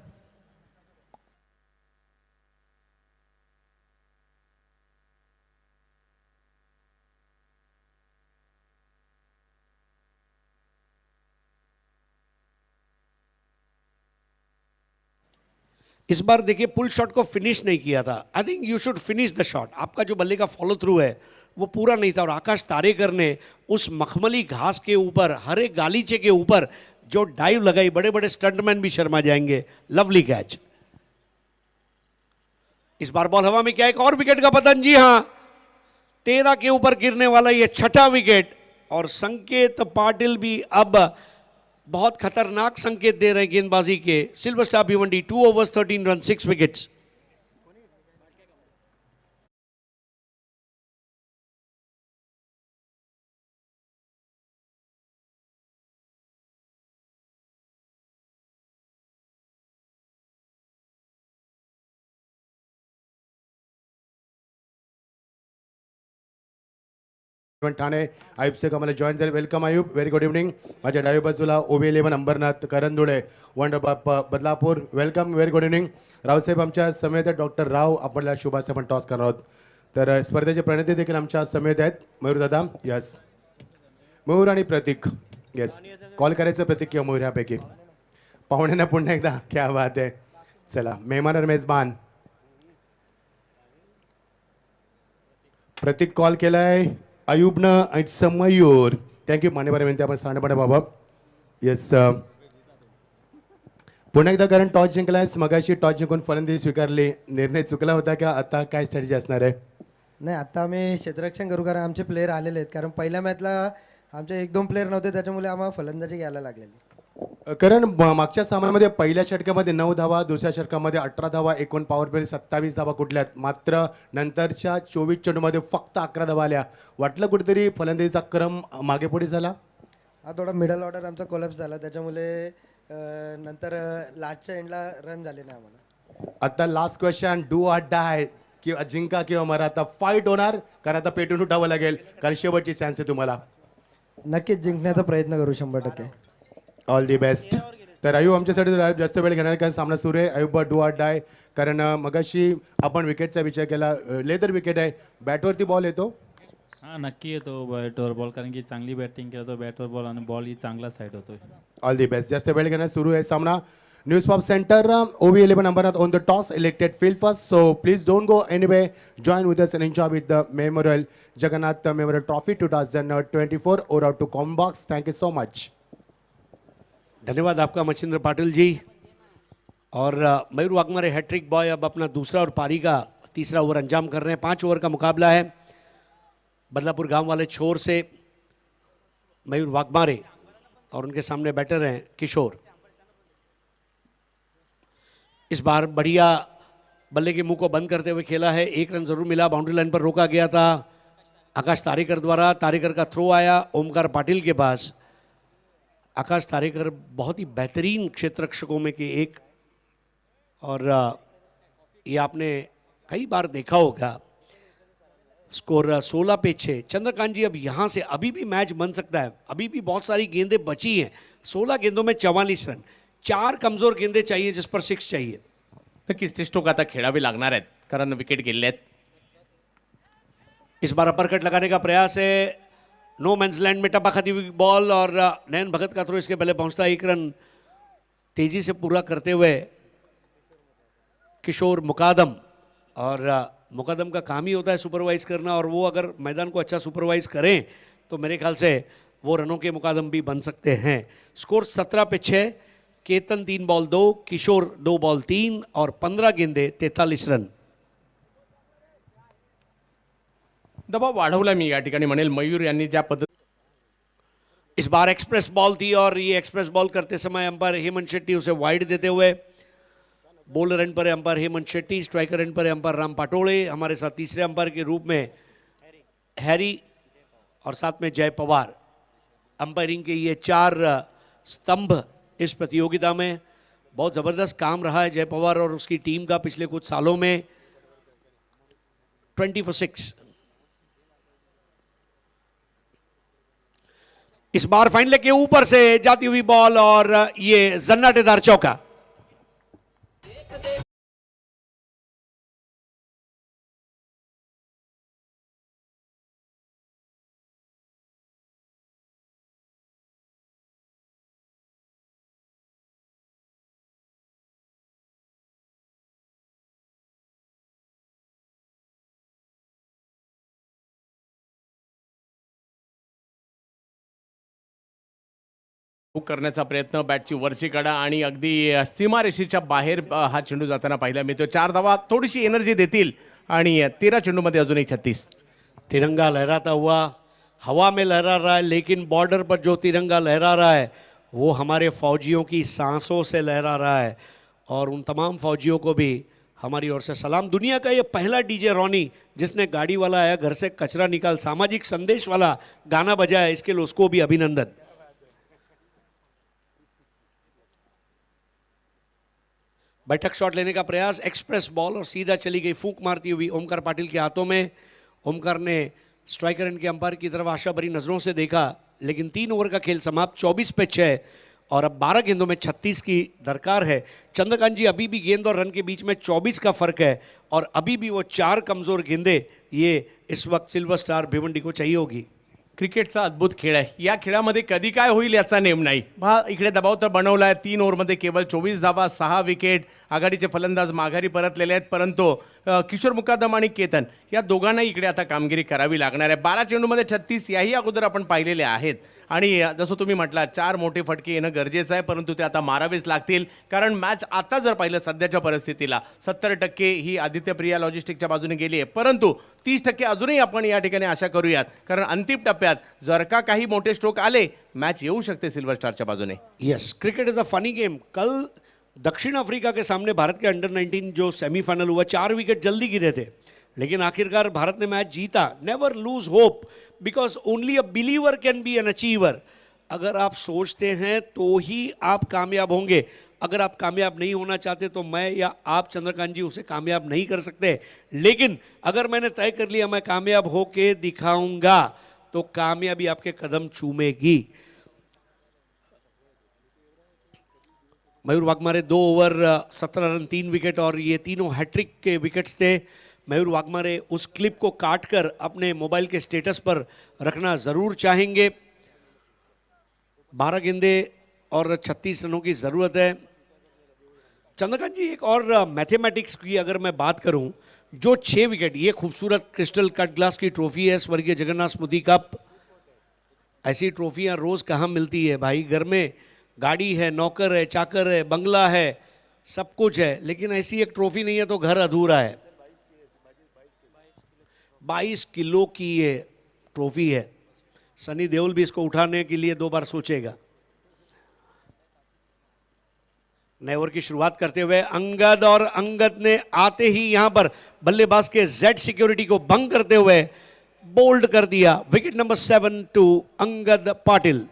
इस बार देखिए पुल शॉट को फिनिश नहीं किया था। I think you should finish the shot. आपका जो बल्ले का फॉलो थ्रू है वो पूरा नहीं था, और आकाश तारेकर ने उस मखमली घास के ऊपर, हरे गालीचे के ऊपर जो डाइव लगाई, बड़े बड़े स्टंटमैन भी शर्मा जाएंगे। Lovely catch. इस बार बॉल हवा में, क्या एक और विकेट का पतन? जी हां, 13 के ऊपर गिरने वाला ये छठा विकेट। और संकेत पाटिल भी अब बहुत खतरनाक संकेत दे रहे हैं गेंदबाजी के। Silver star Bhiwandi 2 overs 13 run 6 wickets. Thane Ayub से आम्हाला जॉईन झाले. Welcome Ayub, very good evening. माझ्या डाव्या बाजूला OB11 Ambarnath Karandule wonder Badlapur, welcome, very good evening. Raosaheb आमच्या समेत आहेत. डॉक्टर राव आपल्याला शुभास आपण टॉस करणार आहोत. तर स्पर्धेचे प्रणेते देखील आमच्या समेत आहेत. मयूर दादा, यस. मयूर आणि प्रतीक, येस. कॉल करायचं प्रतीक किंवा मयूर ह्यापैकी. पाहुण्यांना पुन्हा एकदा, क्या बात आहे. चला, मेहमान और मेजबान. प्रतीक कॉल केलाय अयुबनं. It's Mayur. थँक्यू. मान्यवर विनंती आपण सांगणे बाबा. येस. पुन्हा एकदा, कारण टॉस जिंकलायस, मगाशी टॉस जिंकून फलंदाजी स्वीकारली. निर्णय चुकला होता का? आता काय स्ट्रॅटेजी असणार आहे? नाही, आता आम्ही क्षेत्ररक्षण करू, कारण आमचे प्लेयर आलेले आहेत. कारण पहिल्या मॅचला आमचे 1-2 प्लेयर नव्हते, त्याच्यामुळे आम्हाला फलंदाजी घ्यायला लागलेली. कारण मागच्या सामन्यामध्ये पहिल्या षटकामध्ये 9 धावा, दुसऱ्या षटकामध्ये 18 धावा, एकूण पॉवर प्ले 27 धावा कुठल्यात. मात्र नंतरच्या 24 चेंडूमध्ये फक्त 11 धावा आल्या. वाटलं कुठेतरी फलंदाजीचा क्रम मागे पुढे झाला? हा थोडा मिडल ऑर्डर आमचा कोलॅप्स झाला, त्याच्यामुळे नंतर लास्टच्या एंडला रन झाले नाही आम्हाला. आता last question, do or die, किंवा जिंका किंवा मरा. आता फाईट होणार, कारण आता पेटून उठावं लागेल, कारण शेवटची चान्स आहे तुम्हाला. नक्कीच जिंकण्याचा प्रयत्न करू 100%. All the best. तर आयुब आमच्यासाठी जास्त वेळ घेणार, कारण सामना सुरू आहे. आयुब, डू ऑर डाय, कारण मगाशी आपण विकेटचा विचार केला. लेदर विकेट आहे, बॅटवरती बॉल येतो. हां, नक्की येतो बॅटवर बॉल, कारण की चांगली बॅटिंग करतो बॅटवर बॉल, आणि बॉल ही चांगला साईड होतोय. All the best. जास्त वेळ घेणार, सुरू आहे सामना. News pop center, OB11 Ambernath on the toss, elected field first. So please don't go anyway, join with us and enjoy with the memorial Jagannath memorial trophy 2024 over out to comm box. Thank you so much. धन्यवाद आपका मच्छिंद्र पाटिल जी. और मयूर Waghmare hat trick boy अब अपना दूसरा और पारी का तीसरा ओवर अंजाम कर रहे हैं. 5 ओवर का मुकाबला है. बदलापुर गांव वाले छोर से मयूर वाघमारे और उनके सामने बैटर हैं किशोर. इस बार बढ़िया बल्ले के मुंह को बंद करते हुए खेला है. 1 रन जरूर मिला, बाउंड्री लाइन पर रोका गया था आकाश तारेकर द्वारा. तारेकर का थ्रो आया ओमकार पाटिल के पास. आकाश तारेकर बहुत ही बेहतरीन क्षेत्ररक्षकों में के एक, और ये आपने कई बार देखा होगा. स्कोर 16 पे 6. चंद्रकांत जी, अब यहाँ से अभी भी मैच बन सकता है. अभी भी बहुत सारी गेंदें बची हैं. 16 गेंदों में 44 रन. 4 कमजोर गेंदें चाहिए जिस पर 6 चाहिए. नक्कीच ते स्ट्रोक आता खेळावे लागणार आहेत, कारण विकेट गेले आहेत. इस बार अपरकट लगाने का प्रयास है. नो मैंस लैंड में टपा खाती हुई बॉल, और नयन भगत का थ्रो इसके पहले पहुंचता है. 1 रन तेजी से पूरा करते हुए किशोर मुकादम. और मुकादम का काम ही होता है सुपरवाइज करना, और वो अगर मैदान को अच्छा सुपरवाइज करें तो मेरे ख्याल से वो रनों के मुकादम भी बन सकते हैं. स्कोर 17 पे 6. केतन 3 बॉल 2, किशोर 2 बॉल 3 और 15 गेंदे 43 रन. दबाव वाढवला मी या ठिकाणी म्हणेल. मयूर यांनी ज्या पद्धती इस बार एक्सप्रेस बॉल थी, और ये एक्सप्रेस बॉल करते समय अंपायर हेमंत शेट्टी उसे वाइड देते हुए. बॉलर एंड पर umpire Hemant Shetty, striker end पर अंपायर राम पाटोले. हमारे साथ तीसरे अंपायर के रूप में हैरी, और साथ में जय पवार. अंपायरिंग के ये 4 स्तंभ इस प्रतियोगिता में. बहुत ज़बरदस्त काम रहा है जय पवार और उसकी टीम का पिछले कुछ सालों में. 20 for 6. इस बार फाइन लेग के ऊपर से जाती हुई बॉल, और ये जन्नाटेदार चौका. करण्याचा प्रयत्न, बॅटची वरची कडा आणि अगदी सीमारेषेच्या बाहेर हा चेंडू जाताना पाहायला मिळतो. 4 धावा थोडीशी एनर्जी देतील आणि 13 चेंडूमध्ये अजूनही 36. तिरंगा लहराता हुआ हवा में लहरा रहा है, लेकिन बॉर्डर पर जो तिरंगा लहरा रहा है वो हमारे फौजियों की सांसों से लहरा रहा है और उन तमाम फौजियों को भी हमारी ओर से सलाम. दुनिया का ये पहला डीजे रॉनी जिसने गाड़ी वाला आया घर से कचरा निकाल सामाजिक संदेश वाला गाना बजाया, इसके लिए उसको भी अभिनंदन. बैठक शॉट लेने का प्रयास, एक्सप्रेस बॉल और सीधा चली गई फूंक मारती हुई ओमकार पाटिल के हाथों में. ओमकार ने स्ट्राइकर एंड के अंपायर की तरफ आशा भरी नजरों से देखा, लेकिन 3 ओवर का खेल समाप्त. 24 पे 6 और अब 12 गेंदों में 36 की दरकार है. चंद्रकांत जी, अभी भी गेंद और रन के बीच में 24 का फर्क है और अभी भी वो 4 कमजोर गेंदे ये इस वक्त सिल्वर स्टार भिवंडी को चाहिए होगी. क्रिकेटचा अद्भुत खेळ आहे. या खेळामध्ये कधी काय होईल याचा नेम नाही. पहा इकडे दबाव तर बनवला आहे. 3 ओव्हरमध्ये केवळ 24 धावा, 6 विकेट. आघाडीचे फलंदाज माघारी परतलेले आहेत, परंतु किशोर मुकादम आणि केतन या दोघांनाही इकडे आता कामगिरी करावी लागणार आहे. 12 चेंडूमध्ये 36 याही अगोदर आपण पाहिलेले आहेत आणि जसं तुम्ही म्हटला 4 मोठे फटके येणं गरजेचं आहे, परंतु ते आता मारावेच लागतील. कारण मॅच आता जर पाहिलं सध्याच्या परिस्थितीला 70% ही आदित्य प्रिया लॉजिस्टिकच्या बाजूने गेली आहे, परंतु 30% अजूनही आपण या ठिकाणी आशा करूयात. कारण अंतिम टप्प्यात जर का काही मोठे स्ट्रोक आले, मॅच येऊ शकते सिल्वर स्टारच्या बाजूने. Yes, cricket is a funny game. कल दक्षिण अफ्रीका के सामने भारत के अंडर 19 जो सेमीफाइनल हुआ, 4 विकेट जल्दी गिरे थे, लेकिन आखिरकार भारत ने मैच जीता. Never lose hope because only a believer can be an achiever. अगर आप सोचते हैं तो ही आप कामयाब होंगे. अगर आप कामयाब नहीं होना चाहते तो मैं या आप चंद्रकांत जी उसे कामयाब नहीं कर सकते. लेकिन अगर मैंने तय कर लिया मैं कामयाब होके दिखाऊंगा तो कामयाबी आपके कदम चूमेगी. मयूर वाघमारे 2 ओवर 17 रन 3 विकेट और ये तीनों हैट्रिक के विकेट्स थे. मयूर वाघमारे उस क्लिप को काटकर अपने मोबाइल के स्टेटस पर रखना ज़रूर चाहेंगे. 12 गेंदे और 36 रनों की ज़रूरत है. चंद्रकांत जी, एक और मैथमेटिक्स की अगर मैं बात करूं, जो 6 विकेट, ये खूबसूरत क्रिस्टल कट ग्लास की ट्रॉफी है, स्वर्गीय जगन्नाथ स्मृति कप. ऐसी ट्रॉफियां रोज़ कहाँ मिलती है भाई. घर में गाड़ी है, नौकर है, चाकर है, बंगला है, सब कुछ है, लेकिन ऐसी एक ट्रॉफी नहीं है तो घर अधूरा है. 22 किलो की ये ट्रॉफी है. सनी देओल भी इसको उठाने के लिए 2 बार सोचेगा. नए ओवर की शुरुआत करते हुए अंगद, और अंगद ने आते ही यहां पर बल्लेबाज के जेड सिक्योरिटी को भंग करते हुए बोल्ड कर दिया. Wicket number 7 to Angad Patil.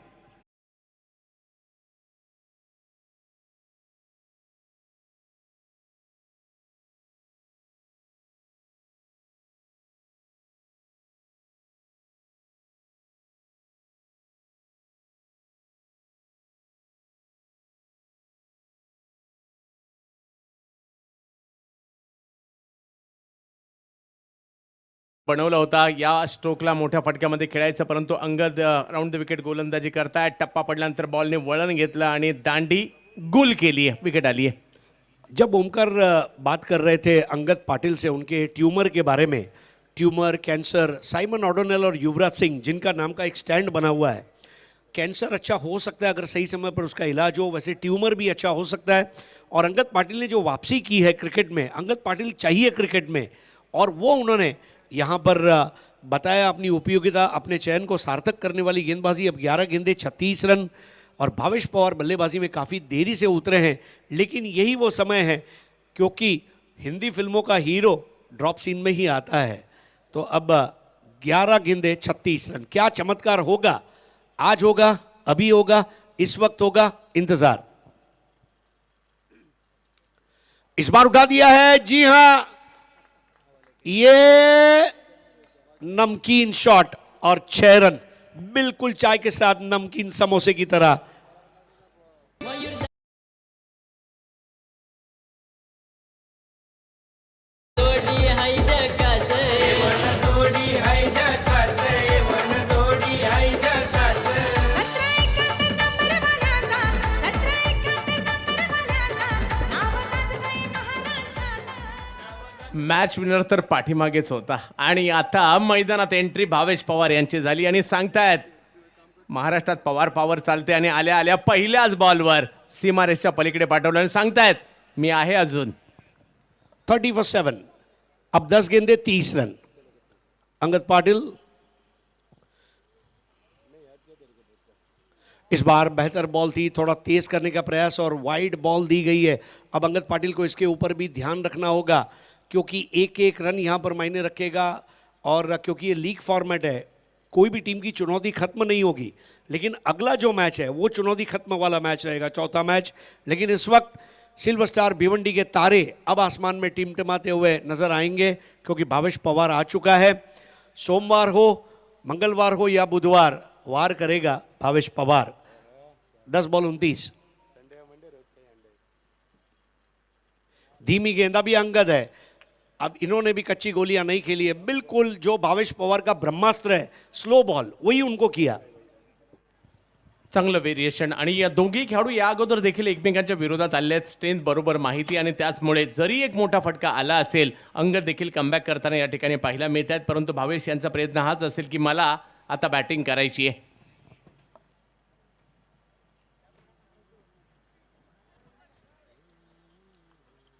बनवला होता या स्ट्रोकला मोठ्या फटक्यामध्ये खेळायचं, परंतु अंगद राऊंड द विकेट गोलंदाजी करतायत. टप्पा पडल्यानंतर बॉलने वळण घेतलं आणि दांडी गुल केली आहे, विकेट आली आहे. जब ओमकार बात कर रहे थे अंगद पाटिल से उनके ट्यूमर के बारे में, ट्यूमर, कैंसर, साइमन ऑडोनेल और युवराज सिंह जिनका नाम का एक स्टैंड बना हुआ है. कैंसर अच्छा हो सकता है अगर सही समय पर उसका इलाज हो, वैसे ट्यूमर भी अच्छा हो सकता है. और अंगद पाटिल ने जो वापसी की है क्रिकेट में, अंगद पाटिल चाहिए क्रिकेट में, और वो उन्होंने यहाँ पर बताया अपनी उपयोगिता, अपने चयन को सार्थक करने वाली गेंदबाजी. अब 11 गेंदे 36 रन, और भावेश पवार बल्लेबाजी में काफ़ी देरी से उतरे हैं, लेकिन यही वो समय है क्योंकि हिंदी फिल्मों का हीरो ड्रॉप सीन में ही आता है. तो अब 11 गेंदे 36 रन. क्या चमत्कार होगा, आज होगा, अभी होगा, इस वक्त होगा, इंतजार. इस बार उठा दिया है, जी हां, ये नमकीन शॉट और 6 रन, बिल्कुल चाय के साथ नमकीन समोसे की तरह. मॅच विनर तर पाठीमागेच होता आणि आता मैदानात एंट्री भावेश पवार यांची झाली आणि सांगतायत महाराष्ट्रात पवार पॉवर चालते आणि आल्या आल्या पहिल्याच बॉलवर सीमारेषच्या पलीकडे पाठवलं आणि सांगतायत मी आहे अजून. 30 for 7. अब 10 गेंदे 30 रन. अंगद पाटिल इस बार बेहतर बॉल थी, थोड़ा तेज करने का प्रयास और वाइड बॉल दी गई है. अब अंगद पाटिल को इसके ऊपर भी ध्यान रखना होगा क्योंकि एक एक रन यहाँ पर मायने रखेगा और क्योंकि ये लीग फॉर्मेट है कोई भी टीम की चुनौती खत्म नहीं होगी, लेकिन अगला जो मैच है वो चुनौती खत्म वाला मैच रहेगा, चौथा मैच. लेकिन इस वक्त सिल्वर स्टार भिवंडी के तारे अब आसमान में टिमटिमाते हुए नजर आएंगे क्योंकि भावेश पवार आ चुका है. सोमवार हो, मंगलवार हो या बुधवार, वार करेगा भावेश पवार. 10 बॉल 29. धीमी गेंदा भी अंगद है. अब इन्होंने भी कच्ची गोलियां नहीं खेली है, बिल्कुल जो भावेश पवार का ब्रह्मास्त्र है स्लो बॉल वही उनको किया. चांगलं व्हेरिएशन. आणि या दोघी खेळाडू या अगोदर देखील एकमेकांच्या विरोधात आले आहेत. स्ट्रेंथ बरोबर माहिती आणि त्याचमुळे जरी एक मोठा फटका आला असेल अंगद देखील कमबॅक करताना या ठिकाणी पाहायला मिळत आहेत. परंतु भावेश यांचा प्रयत्न हाच असेल की मला आता बॅटिंग करायची आहे.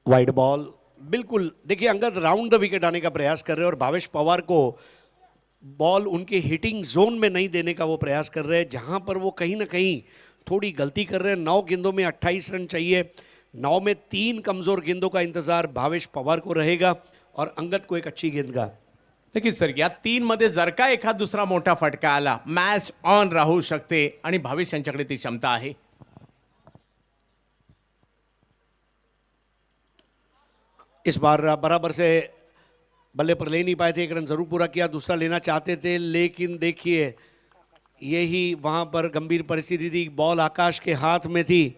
वाइड बॉल बिल्कुल. देखिए अंगद राउंड द विकेट आने का प्रयास कर रहे हैं और भावेश पवार को बॉल उनके हिटिंग जोन में नहीं देने का वो प्रयास कर रहे हैं, जहां पर वो कहीं ना कहीं थोड़ी गलती कर रहे हैं. 9 गेंदों में 28 रन चाहिए. 9 में 3 कमजोर गेंदों का इंतजार भावेश पवार को रहेगा और अंगद को एक अच्छी गेंद का. नक्कीच सर, या 3 मध्ये जर का एखाद दुसरा मोठा फटका आला मॅच ऑन राहू शकते आणि भावेश यांच्याकडे ती क्षमता आहे. इस बार बराबर से बल्ले पर ले नहीं पाए थे, एक रन जरूर पूरा किया, दूसरा लेना चाहते थे लेकिन देखिए यही वहाँ पर गंभीर परिस्थिति थी. बॉल आकाश के हाथ में थी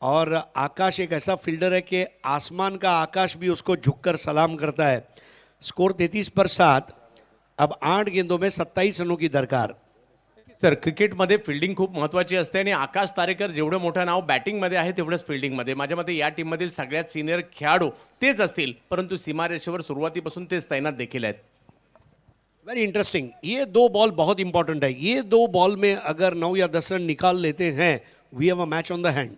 और आकाश एक ऐसा फील्डर है कि आसमान का आकाश भी उसको झुककर सलाम करता है. स्कोर 33 पर 7. अब 8 गेंदों में 27 रनों की दरकार. सर, क्रिकेटमध्ये फिल्डिंग खूप महत्त्वाची असते आणि आकाश तारेकर जेवढं मोठं नाव बॅटिंगमध्ये आहे तेवढंच फिल्डिंगमध्ये. माझ्या मते या टीममधील सगळ्यात सिनियर खेळाडू तेच असतील, परंतु सीमारेषेवर सुरुवातीपासून तेच तैनात देखील आहेत. Very interesting. ये 2 बॉल बहुत इंपॉर्टेंट है. ये 2 बॉल में अगर 9 या 10 रन निकाल लेते हैं we have a match on the hand.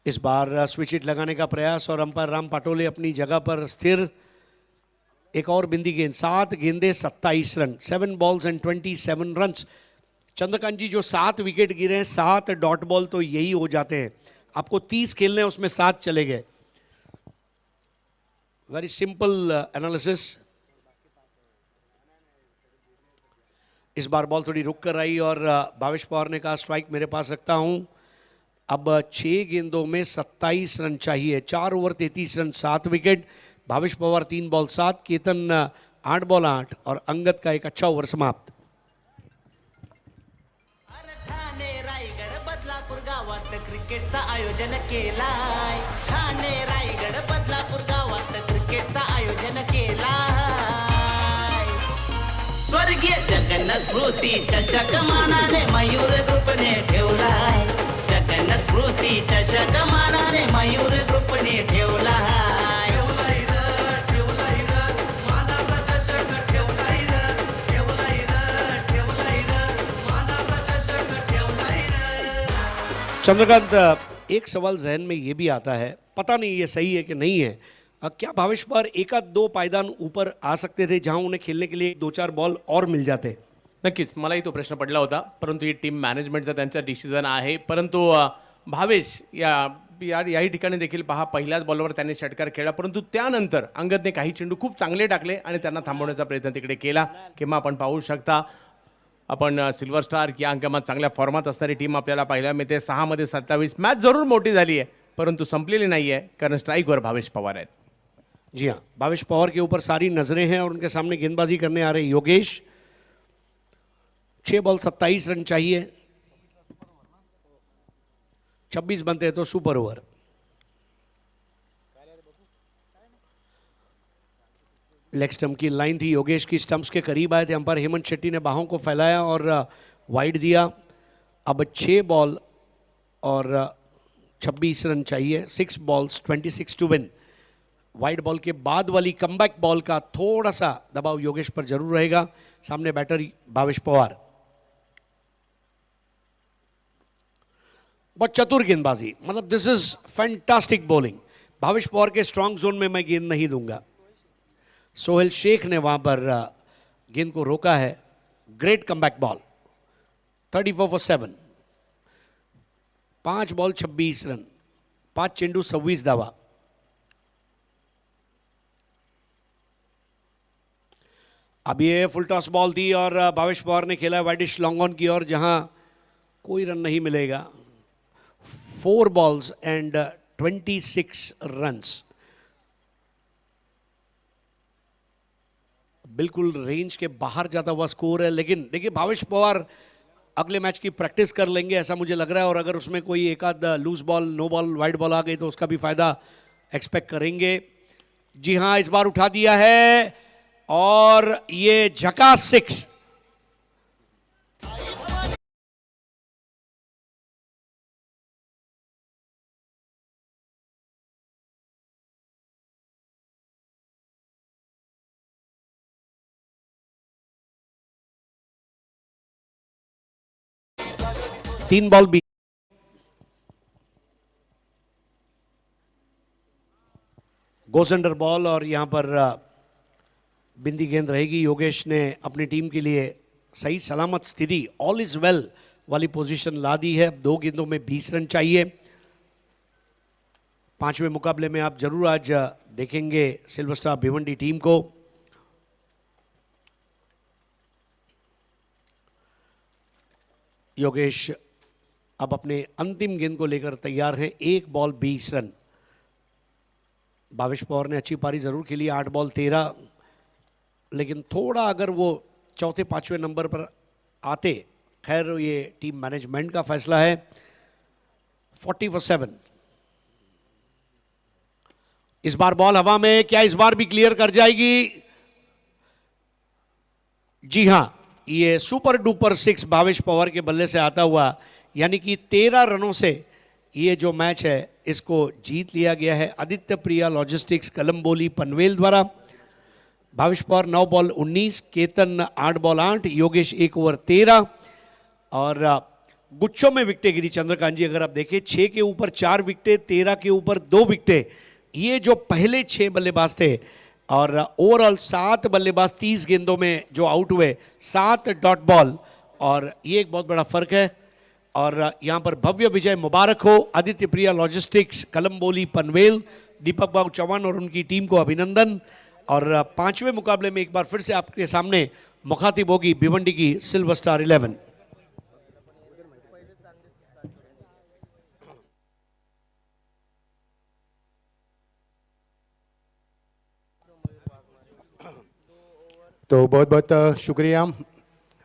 इस बार स्विच हिट लगाने का प्रयास और अंपायर राम पाटोले अपनी जगह पर स्थिर. एक और बिंदी गेंद. 7 गेंदे 27 run. 7 balls and 27 runs. Chandrakant ji जो 7 विकेट गिरे हैं 7 डॉट बॉल तो यही हो जाते हैं. आपको 30 खेलने हैं उसमें 7 चले गए. Very simple analysis. इस बार बॉल थोड़ी रुक कर आई और भावेश पवार ने कहा स्ट्राइक मेरे पास रखता हूं. अब 6 गेंदों में 27 रन चाहिए. 4 over 33 run 7 wicket. Bhavesh Pawar 3 ball 7, Ketan 8 ball 8 और अंगद का एक अच्छा ओव्हर समाप्त. ठाणे रायगड बदलापूर गावात क्रिकेटचं आयोजन केलाय. ठाणे रायगड बदलापूर गावात क्रिकेटचं आयोजन केलाय. स्वर्गीय जगन्नाथ स्मृती चषक मानाने मयूर ग्रुपने ठेवलाय. जगन्नाथ स्मृती चषक मानाने मयूर ग्रुपने ठेवलाय. चंद्रकांत, एक सवाल जहन में ये भी आता है, पता नहीं ये सही है कि नहीं है, क्या भावेश पर एक आध 2 पायदान ऊपर आ सकते थे जहां उन्हें खेलने के लिए 2-4 बॉल और मिल जाते? नक्कीच मलाही तो प्रश्न पडला होता, परंतु ही टीम मॅनेजमेंटचा त्यांचा डिसिजन आहे. परंतु भावेश याही ठिकाणी देखील पहा पहिल्याच बॉलवर त्यांनी षटकार खेळला, परंतु त्यानंतर अंगदने काही चेंडू खूप चांगले टाकले आणि त्यांना थांबवण्याचा प्रयत्न तिकडे केला. किंवा आपण पाहू शकता आपण सिल्वर स्टार या अंकामात चांगल्या फॉर्मात असणारी टीम आपल्याला पाहायला मिळते. 6 मध्ये 27. मॅच जरूर मोठी झाली आहे परंतु संपलेली नाही आहे कारण स्ट्राईकवर भावेश पवार आहेत. जी हाँ, भावेश पवार के ऊपर सारी नजरें हैं और उनके सामने गेंदबाजी करने आ रहे योगेश. 6 बॉल 27 रन चाहिए. 26 बनते हैं तो सुपर ओवर. लेग स्टंप की लाइन थी, योगेश की स्टंप्स के करीब आए थे. अंपायर हेमंत शेट्टी ने बाहों को फैलाया और वाइड दिया. अब 6 बॉल और 26 रन चाहिए. 6 balls 26 to win. Wide ball के बाद वाली कमबैक बॉल का थोड़ा सा दबाव योगेश पर जरूर रहेगा। सामने बैटर भावेश पवार। बहुत चतुर गेंदबाजी, मतलब this is fantastic bowling. Bhavesh Pawar के स्ट्रांग जोन में मैं गेंद नहीं दूंगा। सोहेल शेख ने वहां पर गेंद को रोका है। Great comeback ball. 34 for 7। 5 ball 26 run, 5 चेंडू 26 धावा। अब ये फुल टॉस बॉल थी और भावेश पवार ने खेला वाइडिश लॉन्ग ऑन की ओर, जहां कोई रन नहीं मिलेगा। 4 balls and 26 रन्स। बिल्कुल रेंज के बाहर जाता हुआ स्कोर है, लेकिन देखिए भावेश पवार अगले मैच की प्रैक्टिस कर लेंगे ऐसा मुझे लग रहा है, और अगर उसमें कोई एक आध loose ball, no ball, wide ball आ गई तो उसका भी फायदा एक्सपेक्ट करेंगे। जी हां, इस बार उठा दिया है और ये झकास 6। तीन बॉल भी गोस अंडर बॉल और यहां पर बिंदी गेंद रहेगी। योगेश ने अपनी टीम के लिए सही सलामत स्थिति, ऑल इज वेल वाली पोजीशन ला दी है। अब 2 गेंदों में 20 रन चाहिए। 5वें मुकाबले में आप जरूर आज देखेंगे सिल्वर स्टार भिवंडी टीम को। योगेश अब अपने अंतिम गेंद को लेकर तैयार हैं। 1 बॉल 20 रन। भावेश पवार ने अच्छी पारी जरूर खेली, 8 बॉल 13, लेकिन थोड़ा अगर वो 4थे 5वें नंबर पर आते, खैर ये टीम मैनेजमेंट का फैसला है। 40 for 7। इस बार बॉल हवा में, क्या इस बार भी क्लियर कर जाएगी? जी हां, ये सुपर डुपर 6 भावेश पवार के बल्ले से आता हुआ, यानी कि 13 रनों से ये जो मैच है इसको जीत लिया गया है आदित्य प्रिया लॉजिस्टिक्स कलम्बोली पनवेल द्वारा। Bhavesh Pawar 9 ball 19, Ketan 8 ball 8, Yogesh 1 over 13 और गुच्छों में विकेटें गिरी। चंद्रकांत जी, अगर आप देखें 6 के ऊपर 4 विकेटें, 13 के ऊपर 2 विकेटें, ये जो पहले 6 बल्लेबाज थे, और ओवरऑल 7 बल्लेबाज 30 गेंदों में जो आउट हुए, 7 डॉट बॉल, और ये एक बहुत बड़ा फर्क है। और यहाँ पर भव्य विजय मुबारक हो आदित्य प्रिया लॉजिस्टिक्स कलम्बोली पनवेल, दीपक बाबू चौहान और उनकी टीम को अभिनंदन। और 5वें मुकाबले में एक बार फिर से आपके सामने मुखातिब होगी भिवंडी की सिल्वर स्टार 11। तो बहुत बहुत शुक्रिया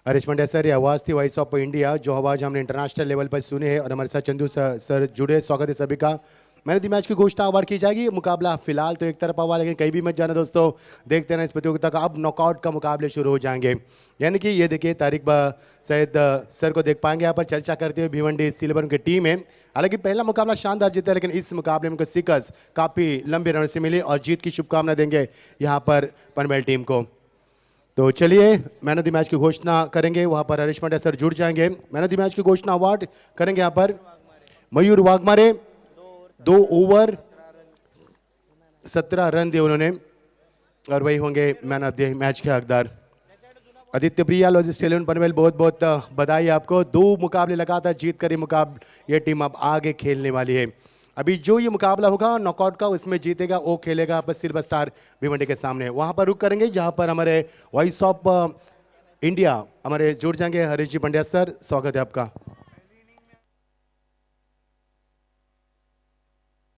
हरीश पांड्या सर। ये आवाज़ थी वॉइस ऑफ इंडिया, जो आवाज़ हमने इंटरनेशनल लेवल पर सुनी है, और हमारे साथ चंदू सर जुड़े। स्वागत है सभी का। मैन ऑफ द मैच की घोषणा अवार्ड की जाएगी। मुकाबला फिलहाल तो एक तरफा हुआ, लेकिन कहीं भी मत जाना दोस्तों, देखते रहना इस प्रतियोगिता का। अब नॉकआउट का मुकाबले शुरू हो जाएंगे, यानी कि ये देखिए तारिक सैयद सर को देख पाएंगे यहाँ पर चर्चा करते हुए। भिवंडी सिल्वर की टीम है, हालांकि पहला मुकाबला शानदार जीता, लेकिन इस मुकाबले में उनको सिकस काफ़ी लंबे रन से मिली और जीत की शुभकामना देंगे यहाँ पर पनवेल टीम को। तो चलिए मैन ऑफ द मैच की घोषणा करेंगे, वहाँ पर हरीश पांड्या सर जुड़ जाएंगे। मैन ऑफ द मैच की घोषणा अवार्ड करेंगे यहाँ पर मयूर वाघमारे, 2 ओवर 17 रन दिए उन्होंने, और वही होंगे मैन ऑफ द मैच के हकदार। आदित्य प्रिया लॉजिस्टिक्स पनवेल, बहुत बहुत बधाई आपको। 2 मुकाबले लगातार जीत कर ये टीम अब आगे खेलने वाली है। अभी जो ये मुकाबला होगा नॉकआउट का, उसमें जीतेगा वो खेलेगा पर सिल्वर स्टार भिवंडी के सामने। वहाँ पर रुक करेंगे जहाँ पर हमारे वॉइस ऑफ इंडिया हमारे जुड़ जाएंगे हरीश जी पांड्या सर। स्वागत है आपका।